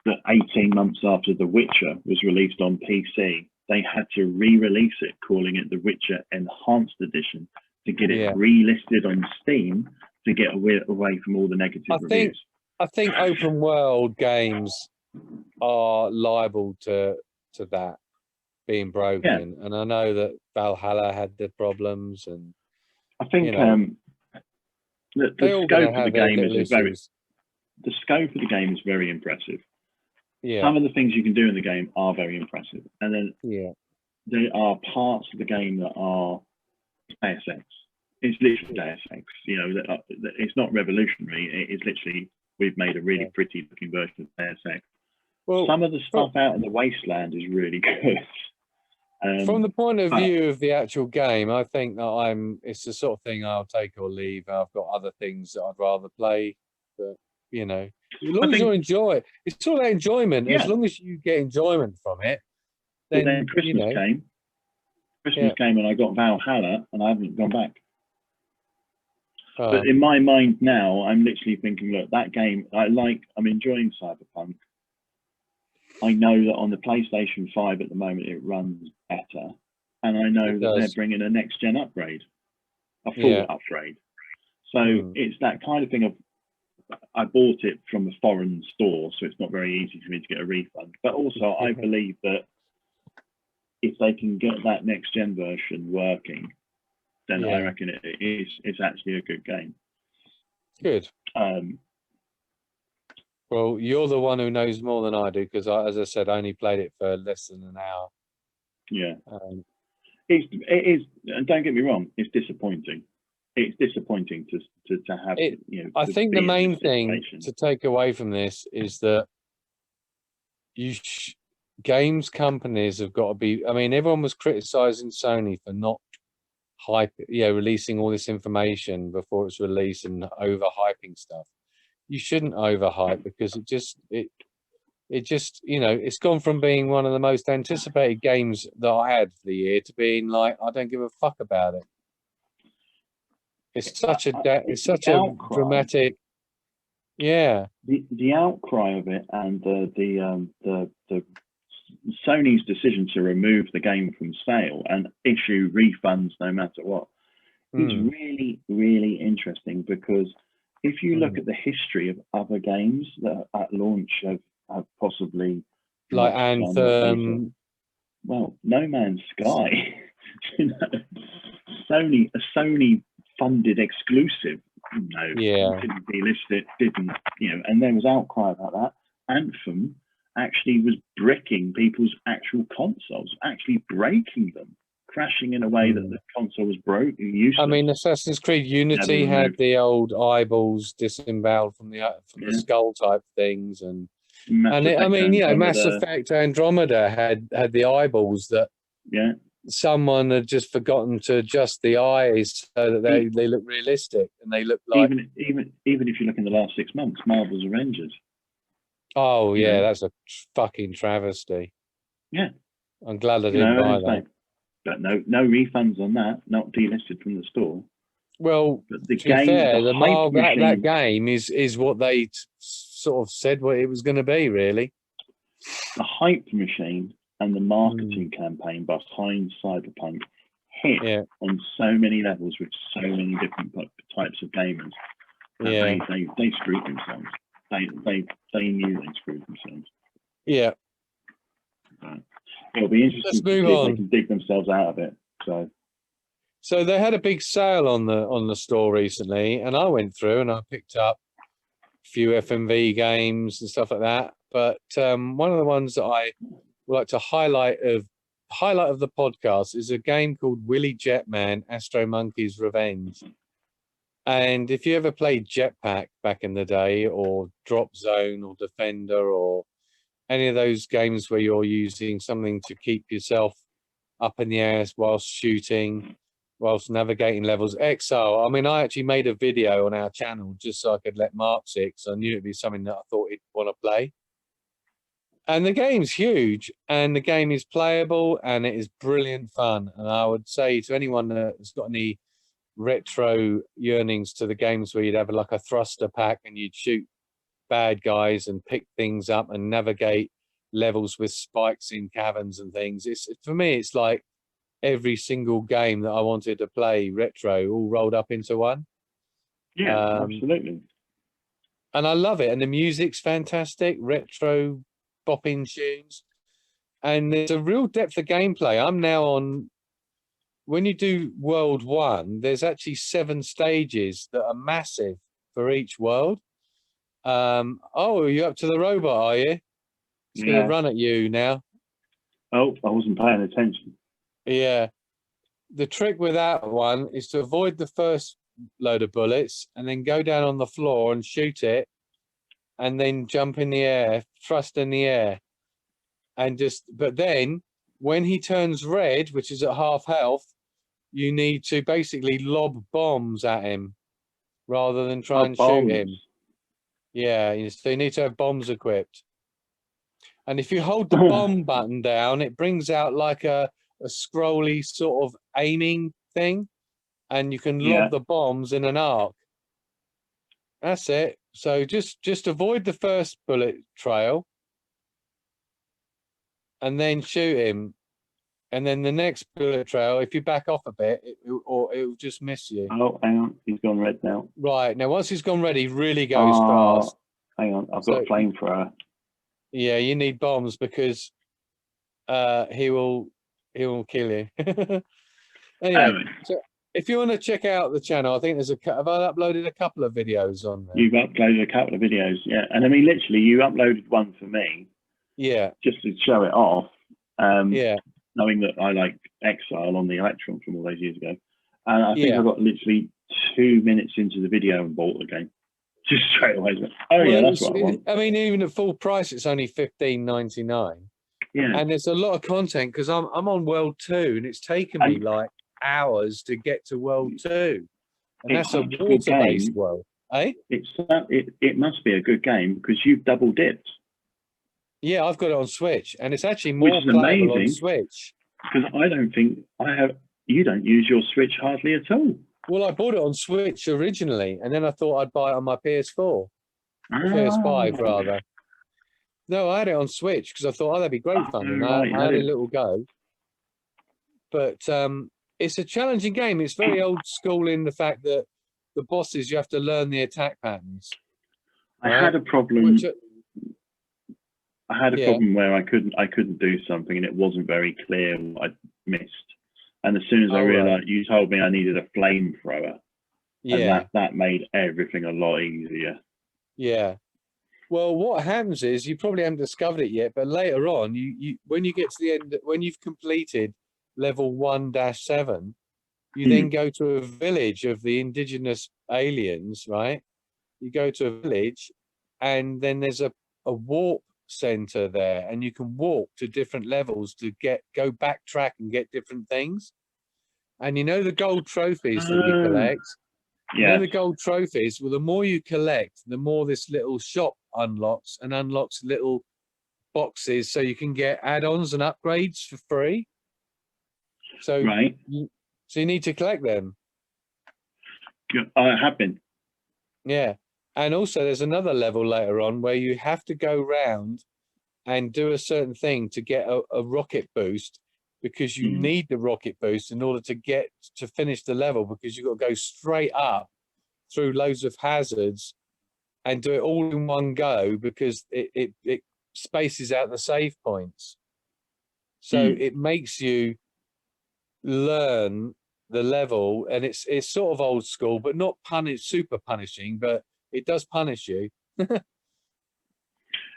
that 18 months after The Witcher was released on PC, they had to re-release it, calling it The Witcher Enhanced Edition, to get it relisted on Steam to get away from all the negative reviews. I think open world games are liable to that being broken, and I know that Valhalla had the problems, and I think the scope of the game is very impressive. Yeah. Some of the things you can do in the game are very impressive, and then there are parts of the game that are Deus Ex. It's literally Deus Ex. You know, it's not revolutionary. It's literally, we've made a really pretty looking version of Deus Ex. Well, some of the stuff out in the wasteland is really good. From the point of view of the actual game, I think that it's the sort of thing I'll take or leave. I've got other things that I'd rather play, but you know, as long as you enjoy it, it's all about enjoyment. As long as you get enjoyment from it, then Christmas came and I got Valhalla and I haven't gone back. But in my mind now, I'm literally thinking, look, that game, I'm enjoying Cyberpunk. I know that on the PlayStation 5 at the moment, it runs better. And I know that they're bringing a next-gen upgrade, a full upgrade. So it's that kind of thing of, I bought it from a foreign store, so it's not very easy for me to get a refund. But also, I believe that if they can get that next-gen version working, then I reckon it's actually a good game. Good. Well, you're the one who knows more than I do, because as I said, I only played it for less than an hour. Yeah. It is, and don't get me wrong, it's disappointing. It's disappointing to have it. You know, I think the main thing to take away from this is that games companies have got to be. I mean, everyone was criticizing Sony for not releasing all this information before it's released and overhyping stuff. You shouldn't overhype, because it just you know, it's gone from being one of the most anticipated games that I had for the year to being like, I don't give a fuck about it. It's such a dramatic. Yeah. The outcry of it and the Sony's decision to remove the game from sale and issue refunds no matter what is really, really interesting, because if you look at the history of other games that at launch have possibly, like Anthem, well, No Man's Sky, you know, a Sony funded exclusive, didn't delist it, you know, and there was outcry about that. Anthem actually was bricking people's actual consoles, actually breaking them, crashing in a way that the console was broken. I mean, Assassin's Creed Unity had the old eyeballs disemboweled from the skull type things, and Mass Effect Andromeda had the eyeballs that someone had just forgotten to adjust the eyes so that they look realistic and they look like. Even if you look in the last 6 months, Marvel's Avengers. Oh you yeah, know. that's a fucking travesty. Yeah. I'm glad I didn't buy that. Like, but no refunds on that. Not delisted from the store. Well, but the to be game, fair, that game is what they sort of said what it was going to be, really. The hype machine and the marketing campaign behind Cyberpunk hit on so many levels with so many different types of gamers. Yeah, they screwed themselves. They knew they screwed themselves. Yeah. It'll be interesting Let's to see move if on. they can dig themselves out of it. So they had a big sale on the store recently, and I went through and I picked up a few FMV games and stuff like that. But one of the ones that I would like to highlight of the podcast is a game called WIlly Jetman Astro Monkey's Revenge. And if you ever played Jetpack back in the day, or Drop Zone, or Defender, or any of those games where you're using something to keep yourself up in the air whilst shooting, whilst navigating levels. Exile, I mean, I actually made a video on our channel just so I could let Mark see it, because I knew it'd be something that I thought he'd want to play. And the game's huge, and the game is playable, and it is brilliant fun. And I would say to anyone that's got any retro yearnings to the games where you'd have like a thruster pack and you'd shoot bad guys and pick things up and navigate levels with spikes in caverns and things. For me, it's like every single game that I wanted to play retro all rolled up into one. Yeah, absolutely. And I love it. And the music's fantastic, retro bopping tunes. And there's a real depth of gameplay. I'm now on, when you do World 1, there's actually 7 stages that are massive for each world. Oh, you're up to the robot, are you? It's going to run at you now. Oh, I wasn't paying attention. Yeah. The trick with that one is to avoid the first load of bullets and then go down on the floor and shoot it, and then jump in the air, thrust in the air. And but then when he turns red, which is at half health, you need to basically lob bombs at him rather than try and shoot him. Yeah, so you need to have bombs equipped. And if you hold the bomb button down, it brings out like a scrolly sort of aiming thing, and you can lob the bombs in an arc. That's it. So just avoid the first bullet trail and then shoot him. And then the next bullet trail, if you back off a bit, it'll just miss you. Oh, hang on. He's gone red now. Right. Now, once he's gone red, he really goes fast. Hang on. I've got a flamethrower. Yeah, you need bombs because he will kill you. Anyway, so if you want to check out the channel, I think have I uploaded a couple of videos on there? You've uploaded a couple of videos, yeah. And I mean, literally, you uploaded one for me. Yeah. Just to show it off. Yeah. Knowing that I like Exile on the Electron from all those years ago. And I think I got literally 2 minutes into the video and bought the game. Just straight away. That's what I want. I mean, even at full price, it's only $15.99. Yeah. And there's a lot of content because I'm on World 2 and it's taken me like hours to get to World 2. And that's a water-based world. Eh? It must be a good game because you've double dipped. Yeah, I've got it on Switch, and it's actually more playable on Switch. Because I don't think you don't use your Switch hardly at all. Well, I bought it on Switch originally, and then I thought I'd buy it on my PS4. PS5, rather. No, I had it on Switch because I thought, that'd be great fun. And I had a little go. But it's a challenging game. It's very old school in the fact that the bosses, you have to learn the attack patterns. I had a problem. I had a problem where I couldn't do something and it wasn't very clear what I'd missed. And as soon as I realized, you told me I needed a flamethrower. Yeah. And that made everything a lot easier. Yeah. Well, what happens is, you probably haven't discovered it yet, but later on, you when you get to the end, when you've completed level 1-7, you then go to a village of the indigenous aliens, right? You go to a village and then there's a warp center there, and you can walk to different levels to go backtrack and get different things. And you know the gold trophies that you collect. You know the gold trophies. Well, the more you collect, the more this little shop unlocks and unlocks little boxes, so you can get add-ons and upgrades for free. So so you need to collect them. I have been. Yeah. And also there's another level later on where you have to go round and do a certain thing to get a rocket boost, because you need the rocket boost in order to finish the level, because you've got to go straight up through loads of hazards and do it all in one go, because it spaces out the save points. So it makes you learn the level, and it's sort of old school, but not super punishing, but it does punish you.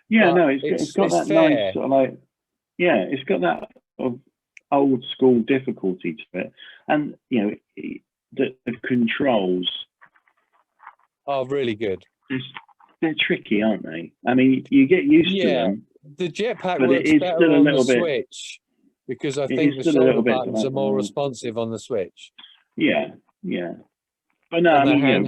Yeah, no, it's got that fair. Nice sort of like, it's got that sort of old school difficulty to it, and you know the controls are really good. They're tricky, aren't they? I mean, you get used to them. The jetpack works better on the Switch, because I think the shoulder buttons are more responsive on the Switch. Yeah. But no, I mean,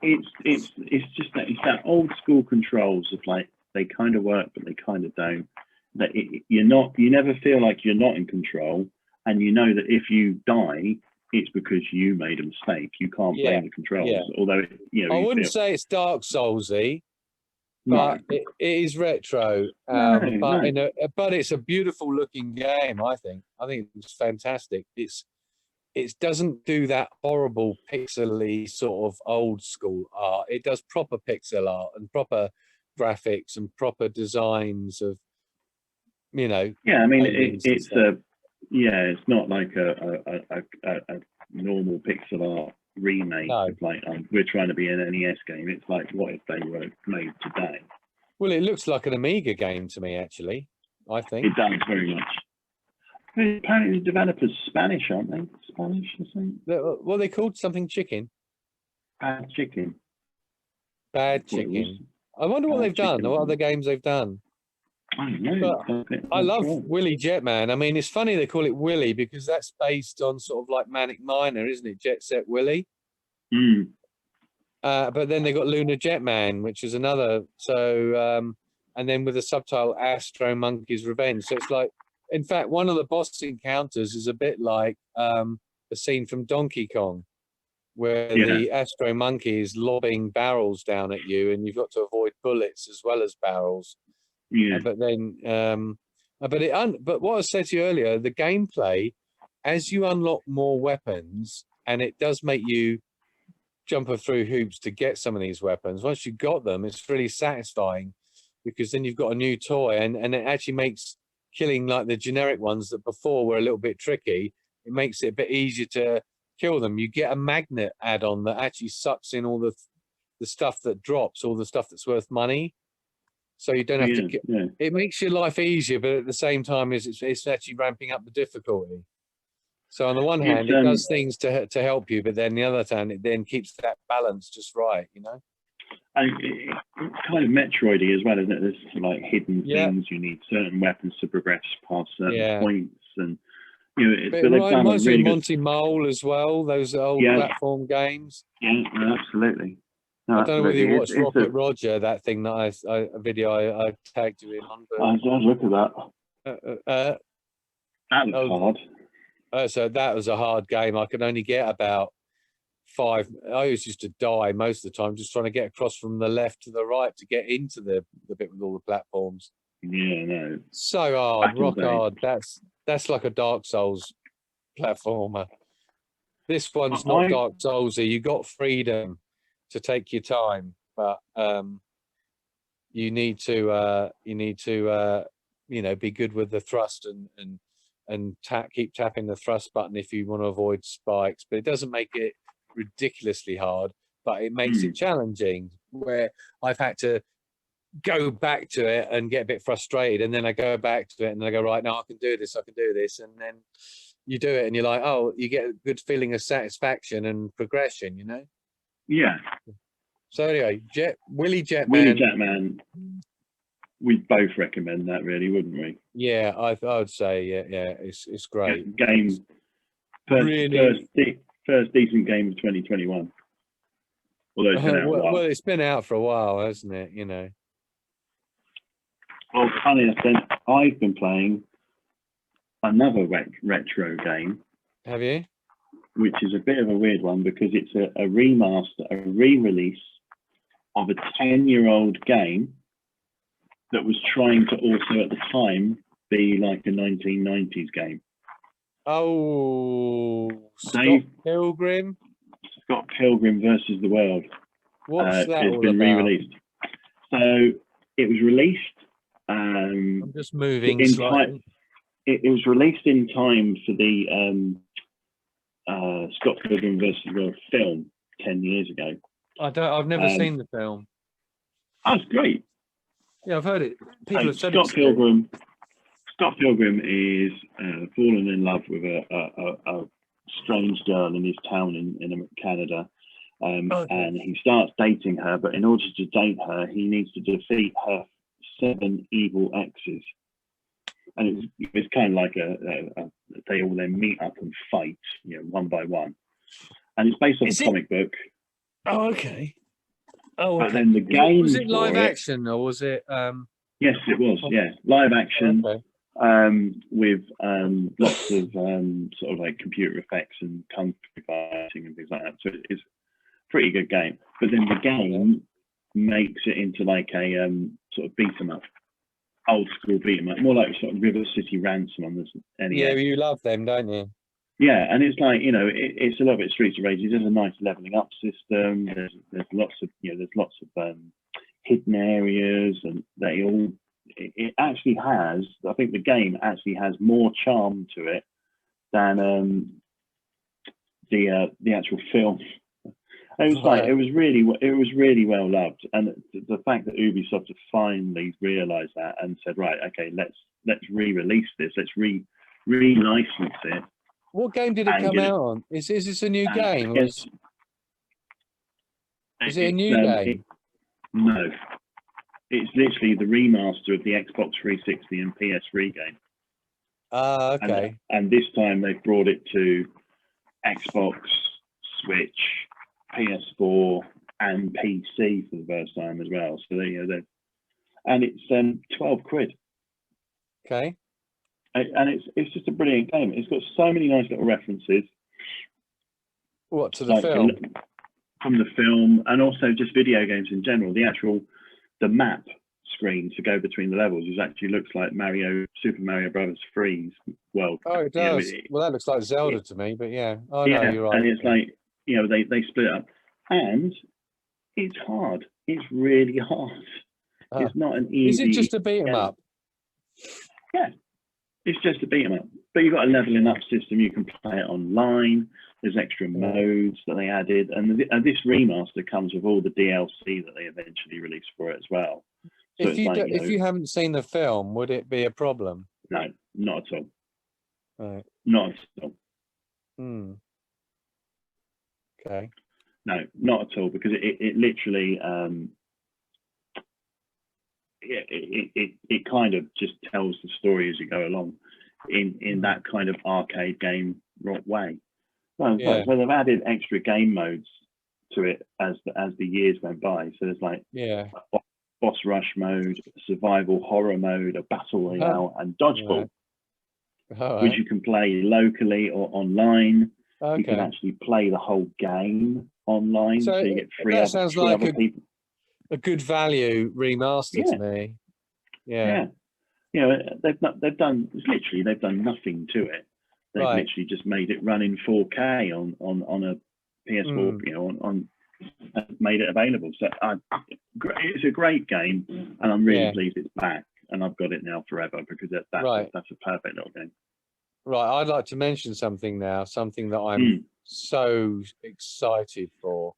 it's just that old school controls of like, they kind of work, but they kind of don't. That you never feel like you're not in control, and you know that if you die, it's because you made a mistake. You can't blame the controls, although I wouldn't say it's Dark Soulsy, but it is retro. But it's a beautiful looking game. I think it's fantastic. It doesn't do that horrible pixely sort of old school art. It does proper pixel art and proper graphics and proper designs of, you know. Yeah, I mean, it's not like a normal pixel art remake of like we're trying to be an NES game. It's like, what if they were made today? Well, it looks like an Amiga game to me, actually. I think it does very much. Apparently, the developers Spanish, aren't they? Spanish or something? Well, they called something Chicken. Bad Chicken. Bad Chicken. I wonder what they've done. What other games they've done? I don't know. I love WIlly Jetman. I mean, it's funny they call it WIlly, because that's based on sort of like Manic Miner, isn't it? Jet Set Willy. But then they got Lunar Jetman, which is another. So, and then with the subtitle Astro Monkey's Revenge. So it's like, in fact, one of the boss encounters is a bit like a scene from Donkey Kong, where the Astro Monkey is lobbing barrels down at you, and you've got to avoid bullets as well as barrels. But then, but what I said to you earlier, the gameplay, as you unlock more weapons, and it does make you jump through hoops to get some of these weapons. Once you've got them, it's really satisfying, because then you've got a new toy, and it actually makes killing like the generic ones that before were a little bit tricky. It makes it a bit easier to kill them. You get a magnet add-on that actually sucks in all the stuff that drops, all the stuff that's worth money. So you don't have to. It makes your life easier, but at the same time, it's actually ramping up the difficulty. So on the one hand, it does things to help you, but then the other hand, it then keeps that balance just right, you know. And it's kind of Metroidy as well, isn't it? There's like hidden things. You need certain weapons to progress past certain points, and you know, it reminds me of Monty Mole as well. Those old platform games. Yeah, absolutely. No, I don't know whether you watched Rocket Roger, that thing that a video I tagged you in on. But, I look at that. That was hard. So that was a hard game. I could only get about 5. I always used to die most of the time just trying to get across from the left to the right to get into the bit with all the platforms. Yeah, no. So hard, rock hard. That's like a Dark Souls platformer. This one's not Dark Soulsy. You got freedom to take your time, but you need to you know, be good with the thrust and keep tapping the thrust button if you want to avoid spikes. But it doesn't make it ridiculously hard, but it makes it challenging, where I've had to go back to it and get a bit frustrated, and then I go back to it and I go, right, now I can do this, and then you do it and you're like, oh, you get a good feeling of satisfaction and progression, you know. So anyway, WIlly Jetman. we'd both recommend that, really, wouldn't we? Yeah, I would say it's great. Game first decent game of 2021. Although it's been out a while. Well, it's been out for a while, hasn't it? You know. Well, funny enough, then I've been playing another retro game. Have you? Which is a bit of a weird one because it's a remaster, a re-release of a 10-year-old game that was trying to also at the time be like a 1990s game. Oh, Pilgrim? Scott Pilgrim versus the World. What's that It's all been about? re-released. So it was released. I'm just moving slightly. It was released in time for the Scott Pilgrim versus the World film 10 years ago. I've never seen the film. That's great. Yeah, I've heard it. People have said Scott Pilgrim is fallen in love with a strange girl in his town in Canada. And he starts dating her, but in order to date her, he needs to defeat her 7 evil exes. And it's kind of like they all then meet up and fight, one by one. And it's based on a comic book. Oh, okay. Oh, okay. But then the game was it live action or was it? Yes, it was. Yeah, live action. Okay. With lots of sort of like computer effects and kung fu fighting and things like that. So it's a pretty good game. But then the game makes it into like a sort of beat 'em up, old school beat 'em up, more like sort of River City Ransom on this. Anyway. Yeah, you love them, don't you? Yeah, and it's like it's a little bit Streets of Rage. There's a nice leveling up system. There's lots of hidden areas, and they all. It actually has. I think the game actually has more charm to it than the actual film. It was really well loved, and the fact that Ubisoft have finally realised that and said, right, okay, let's re-release this, let's re-license it. What game did it come out on? Is this a new game? Is it a new game? No. It's literally the remaster of the Xbox 360 and PS3 game. Okay. And this time they've brought it to Xbox, Switch, PS4, and PC for the first time as well. So and it's 12 quid. Okay. And it's just a brilliant game. It's got so many nice little references. What, to the film? From the film, and also just video games in general. The map screen to go between the levels actually looks like Super Mario Brothers 3's world. Oh, it does. Well, that looks like Zelda to me, but yeah. Oh, no, you're right. And it's like, they split up. And it's hard. It's really hard. It's not an easy... Is it just a beat 'em up? Yeah. It's just a beat 'em up. But you've got a leveling up system. You can play it online. There's extra modes that they added. And this remaster comes with all the DLC that they eventually released for it as well. So if you haven't seen the film, would it be a problem? No, not at all. Right. Not at all. Okay. No, not at all, because it literally it kind of just tells the story as you go along in that kind of arcade game way. So they've added extra game modes to it as the years went by. So there's like a boss rush mode, survival horror mode, a battle royale, and dodgeball, which you can play locally or online. Okay. You can actually play the whole game online, so you get three other people. A good value remaster to me. Yeah. They've done nothing to it. They've literally just made it run in 4K on a PS4, on made it available. So it's a great game, and I'm really pleased it's back, and I've got it now forever, because that's a perfect little game. Right, I'd like to mention something now, something that I'm so excited for.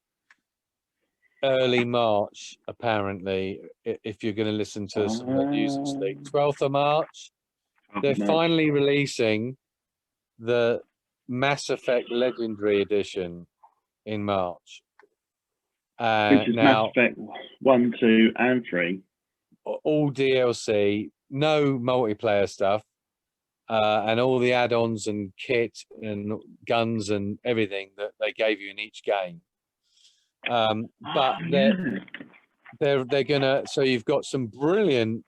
Early March, apparently, if you're going to listen to some news and sleep. 12th of March, they're finally releasing the Mass Effect Legendary Edition in March. Which is now, Mass Effect 1, 2, and 3 all DLC, no multiplayer stuff, and all the add-ons and kit and guns and everything that they gave you in each game. But they're gonna, so you've got some brilliant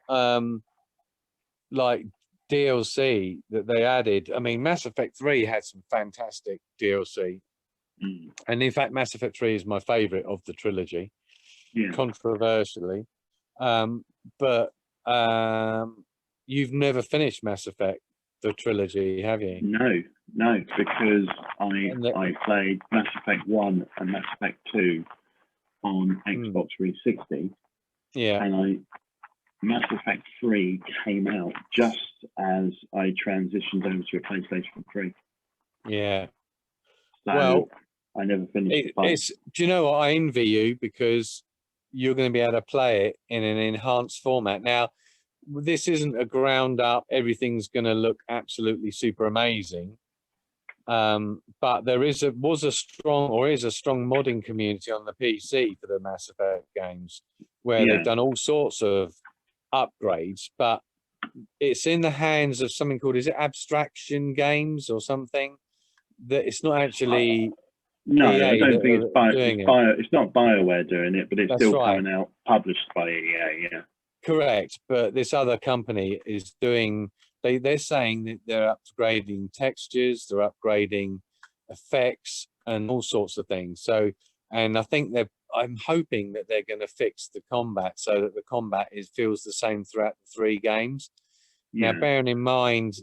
like DLC that they added. I mean, Mass Effect 3 had some fantastic DLC. And in fact, Mass Effect 3 is my favorite of the trilogy, controversially. But you've never finished Mass Effect, the trilogy, have you? No, because I played Mass Effect 1 and Mass Effect 2 on Xbox 360. Yeah. And Mass Effect 3 came out just as I transitioned over to a PlayStation 3. Yeah. So well, I never finished do you know what? I envy you, because you're going to be able to play it in an enhanced format. Now, this isn't a ground up, everything's going to look absolutely super amazing. But there is a strong modding community on the PC for the Mass Effect games, where they've done all sorts of upgrades, but it's in the hands of something called, is it Abstraction Games or something? That it's not actually no, EA I don't think it's not BioWare doing it, but it's still coming out published by EA. Correct, but this other company is doing. They're saying that they're upgrading textures, they're upgrading effects, and all sorts of things. So, and I think I'm hoping that they're going to fix the combat so that the combat feels the same throughout the 3 games. Now, bearing in mind,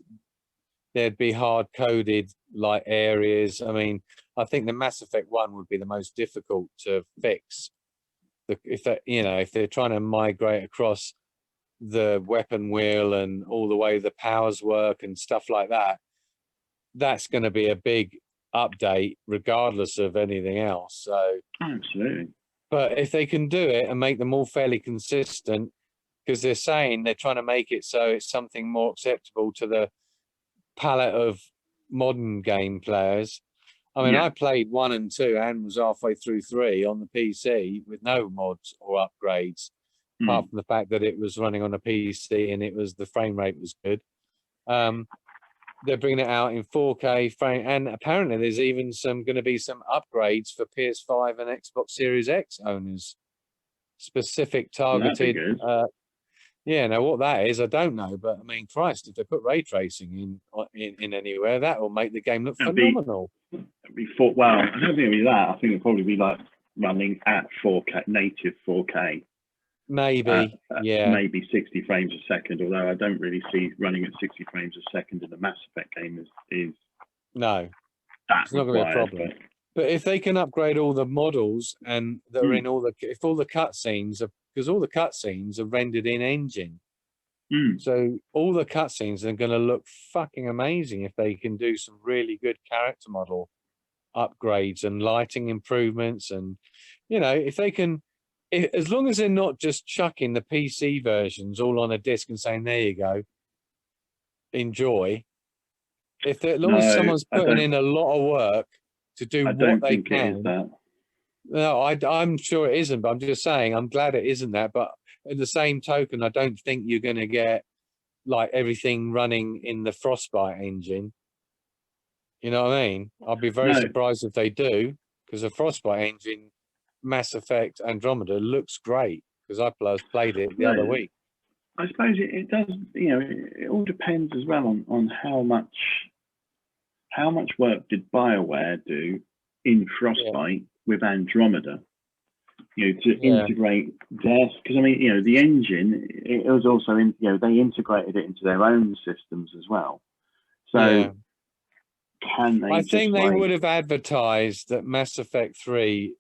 there'd be hard-coded like areas. I mean, I think the Mass Effect 1 would be the most difficult to fix. If they're trying to migrate across the weapon wheel and all the way the powers work and stuff like that, that's going to be a big update regardless of anything else. So absolutely. But if they can do it and make them all fairly consistent, because they're saying they're trying to make it so it's something more acceptable to the palette of modern game players. I mean, I played 1 and 2 and was halfway through 3 on the PC with no mods or upgrades, apart from the fact that it was running on a PC and the frame rate was good. They're bringing it out in 4K frame, and apparently there's even going to be some upgrades for PS5 and Xbox Series X owners, specific targeted. Now what that is, I don't know, but I mean, Christ, if they put ray tracing in anywhere, that will make the game look phenomenal. I don't think it'll be that. I think it'll probably be like running at 4K, native 4K. Maybe, maybe 60 frames a second, although I don't really see running at 60 frames a second in the Mass Effect game is no, it's not going to be a problem. But if they can upgrade all the models and that are in if all the cutscenes, because all the cutscenes are rendered in engine, so all the cutscenes are going to look fucking amazing if they can do some really good character model upgrades and lighting improvements, and if they can. As long as they're not just chucking the PC versions all on a disc and saying, there you go, enjoy. As long as someone's putting in a lot of work to do what they can. No, I'm sure it isn't, but I'm just saying, I'm glad it isn't that. But in the same token, I don't think you're going to get like everything running in the Frostbite engine. You know what I mean? I'd be very surprised if they do, because the Frostbite engine, Mass Effect Andromeda, looks great, because I played it the other week. I suppose it does. It all depends as well on how much work did BioWare do in Frostbite with Andromeda. To integrate theirs, because I mean, the engine, it was also they integrated it into their own systems as well. So can they? I think they would have advertised that Mass Effect 3.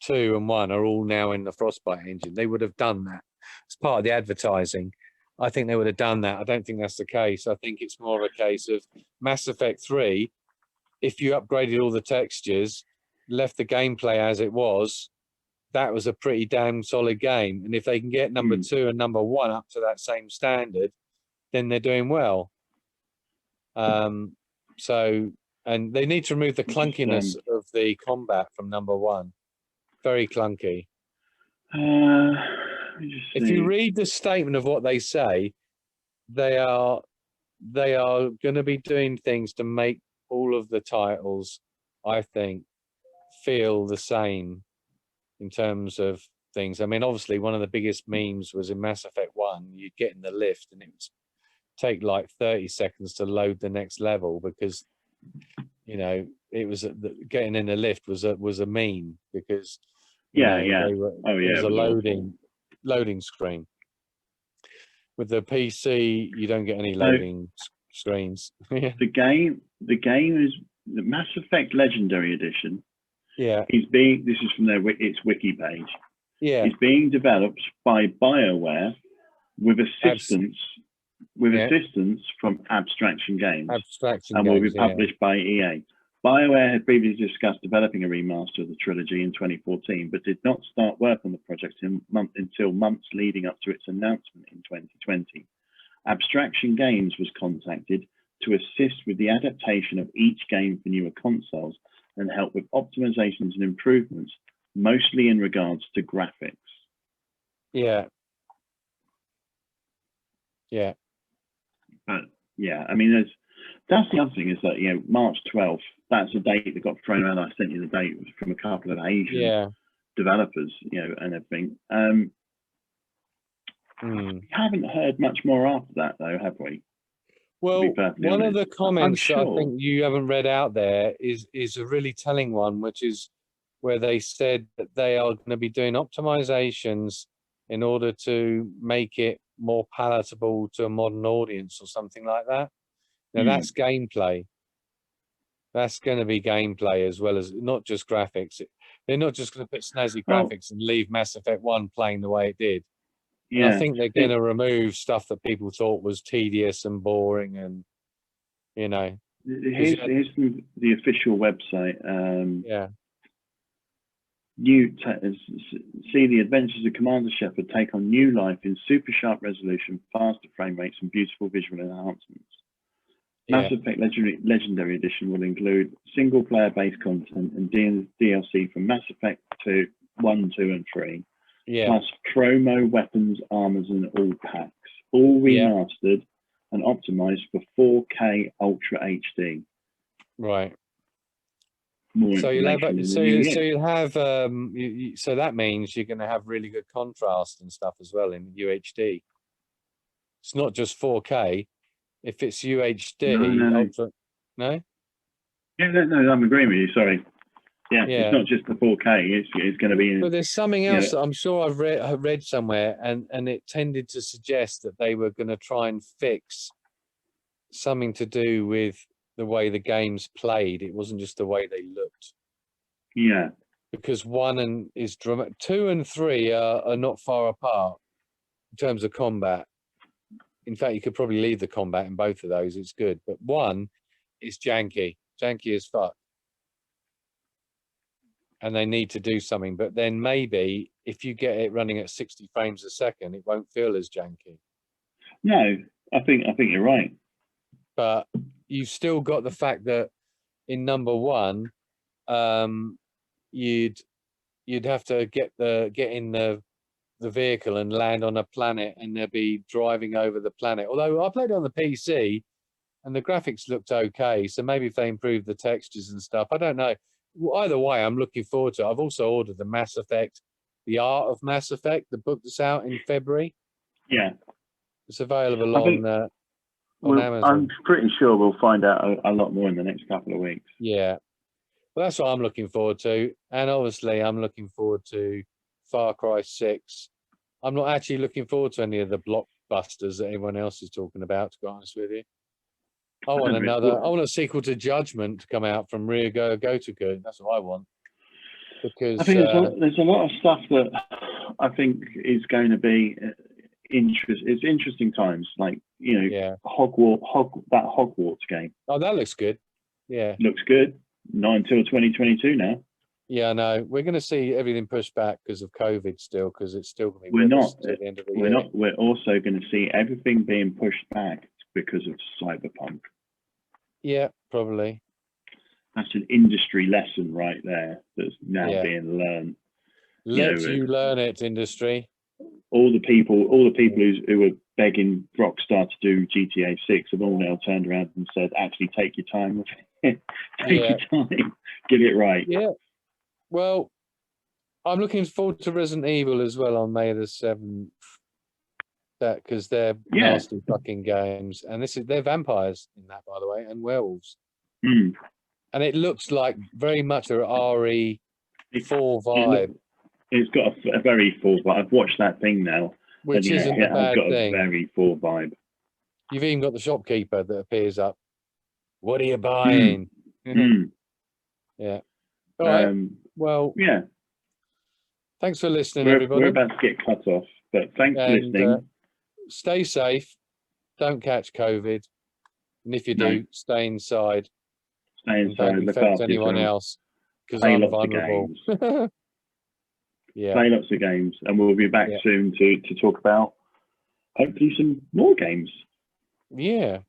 2 and 1 are all now in the Frostbite engine. They would have done that as part of the advertising. I think they would have done that. I don't think that's the case. I think it's more of a case of Mass Effect 3. If you upgraded all the textures, left the gameplay as it was, that was a pretty damn solid game. And if they can get number 2 and number 1 up to that same standard, then they're doing well. And they need to remove the clunkiness of the combat from number 1. Very clunky. if you read the statement of what they say, they are going to be doing things to make all of the titles, I think, feel the same in terms of things. I mean, obviously, one of the biggest memes was in Mass Effect 1, you'd get in the lift and it would take like 30 seconds to load the next level because, you know, it was getting in the lift was a meme because, it was a loading screen. With the PC, you don't get any loading screens. The game is the Mass Effect Legendary Edition. Yeah. This is from its wiki page. Yeah. It's being developed by BioWare with assistance from Abstraction Games. And will be published by EA. BioWare had previously discussed developing a remaster of the trilogy in 2014, but did not start work on the project until months leading up to its announcement in 2020. Abstraction Games was contacted to assist with the adaptation of each game for newer consoles and help with optimizations and improvements, mostly in regards to graphics. Yeah. Yeah. But yeah, I mean, that's the other thing is that, March 12th, that's a date that got thrown around. I sent you the date from a couple of Asian developers, and everything. We haven't heard much more after that, though, have we? Well, one of the comments I think you haven't read out there is a really telling one, which is where they said that they are going to be doing optimizations in order to make it more palatable to a modern audience or something like that. Now, that's gameplay. That's going to be gameplay as well as not just graphics. They're not just going to put snazzy graphics and leave Mass Effect 1 playing the way it did. Yeah. And I think they're going to remove stuff that people thought was tedious and boring and, Here's the official website. See the adventures of Commander Shepard take on new life in super sharp resolution, faster frame rates, and beautiful visual enhancements. Mass Effect Legendary Edition will include single-player based content and DLC from Mass Effect 2, 1, 2, and 3, plus promo weapons, armors, and all packs, all remastered and optimized for 4K Ultra HD. Right. So that means you're going to have really good contrast and stuff as well in UHD. It's not just 4K. If it's UHD, Ultra, no? Yeah, no, I'm agreeing with you. Sorry. Yeah, it's not just the 4K. It's going to be. But there's something else that I'm sure I've read somewhere, and it tended to suggest that they were going to try and fix something to do with the way the game's played. It wasn't just the way they looked. Yeah. Because 2 and 3 are not far apart in terms of combat. In fact, you could probably leave the combat in both of those. It's good. But 1 is janky as fuck. And they need to do something. But then maybe if you get it running at 60 frames a second, it won't feel as janky. No, I think you're right. But you've still got the fact that in number 1, you'd have to get in the vehicle and land on a planet, and they'll be driving over the planet. Although I played on the PC and the graphics looked okay, so maybe if they improve the textures and stuff, I don't know. Well, either way, I'm looking forward to it. I've also ordered the Mass Effect, The Art of Mass Effect, the book that's out in February. Yeah, it's available on Amazon. I'm pretty sure we'll find out a lot more in the next couple of weeks. Yeah, well, that's what I'm looking forward to, and obviously I'm looking forward to Far Cry 6. I'm not actually looking forward to any of the blockbusters that everyone else is talking about, to be honest with you. I want a sequel to Judgment to come out from Ryugo Gotoku. That's what I want. Because I think there's a lot of stuff that I think is going to be It's interesting times, like that Hogwarts game. Oh, that looks good. Yeah, looks good. Not until 2022 now. Yeah, no, we're going to see everything pushed back because of COVID still, because it's still going to be we're not at the end of the year. We're also going to see everything being pushed back because of Cyberpunk. Yeah, probably. That's an industry lesson right there that's now being learned. Let you learn it, industry. all the people who were begging Rockstar to do GTA 6 have all now turned around and said, actually, take your time with it. Take your time. Get it right. Yeah. Well, I'm looking forward to Resident Evil as well on May the 7th. That because they're nasty fucking games, and they're vampires in that, by the way, and werewolves. Mm. And it looks like very much a RE4 vibe. It's got a very full vibe. I've watched that thing now. Which isn't a bad thing. A very full vibe. You've even got the shopkeeper that appears up. What are you buying? Yeah. All right. Well, yeah. Thanks for listening, everybody. We're about to get cut off, but thanks for listening. Stay safe. Don't catch COVID. And if you do, stay inside. Stay inside. Don't infect anyone else. Because I'm vulnerable. Play lots of games, and we'll be back soon to talk about hopefully some more games. Yeah.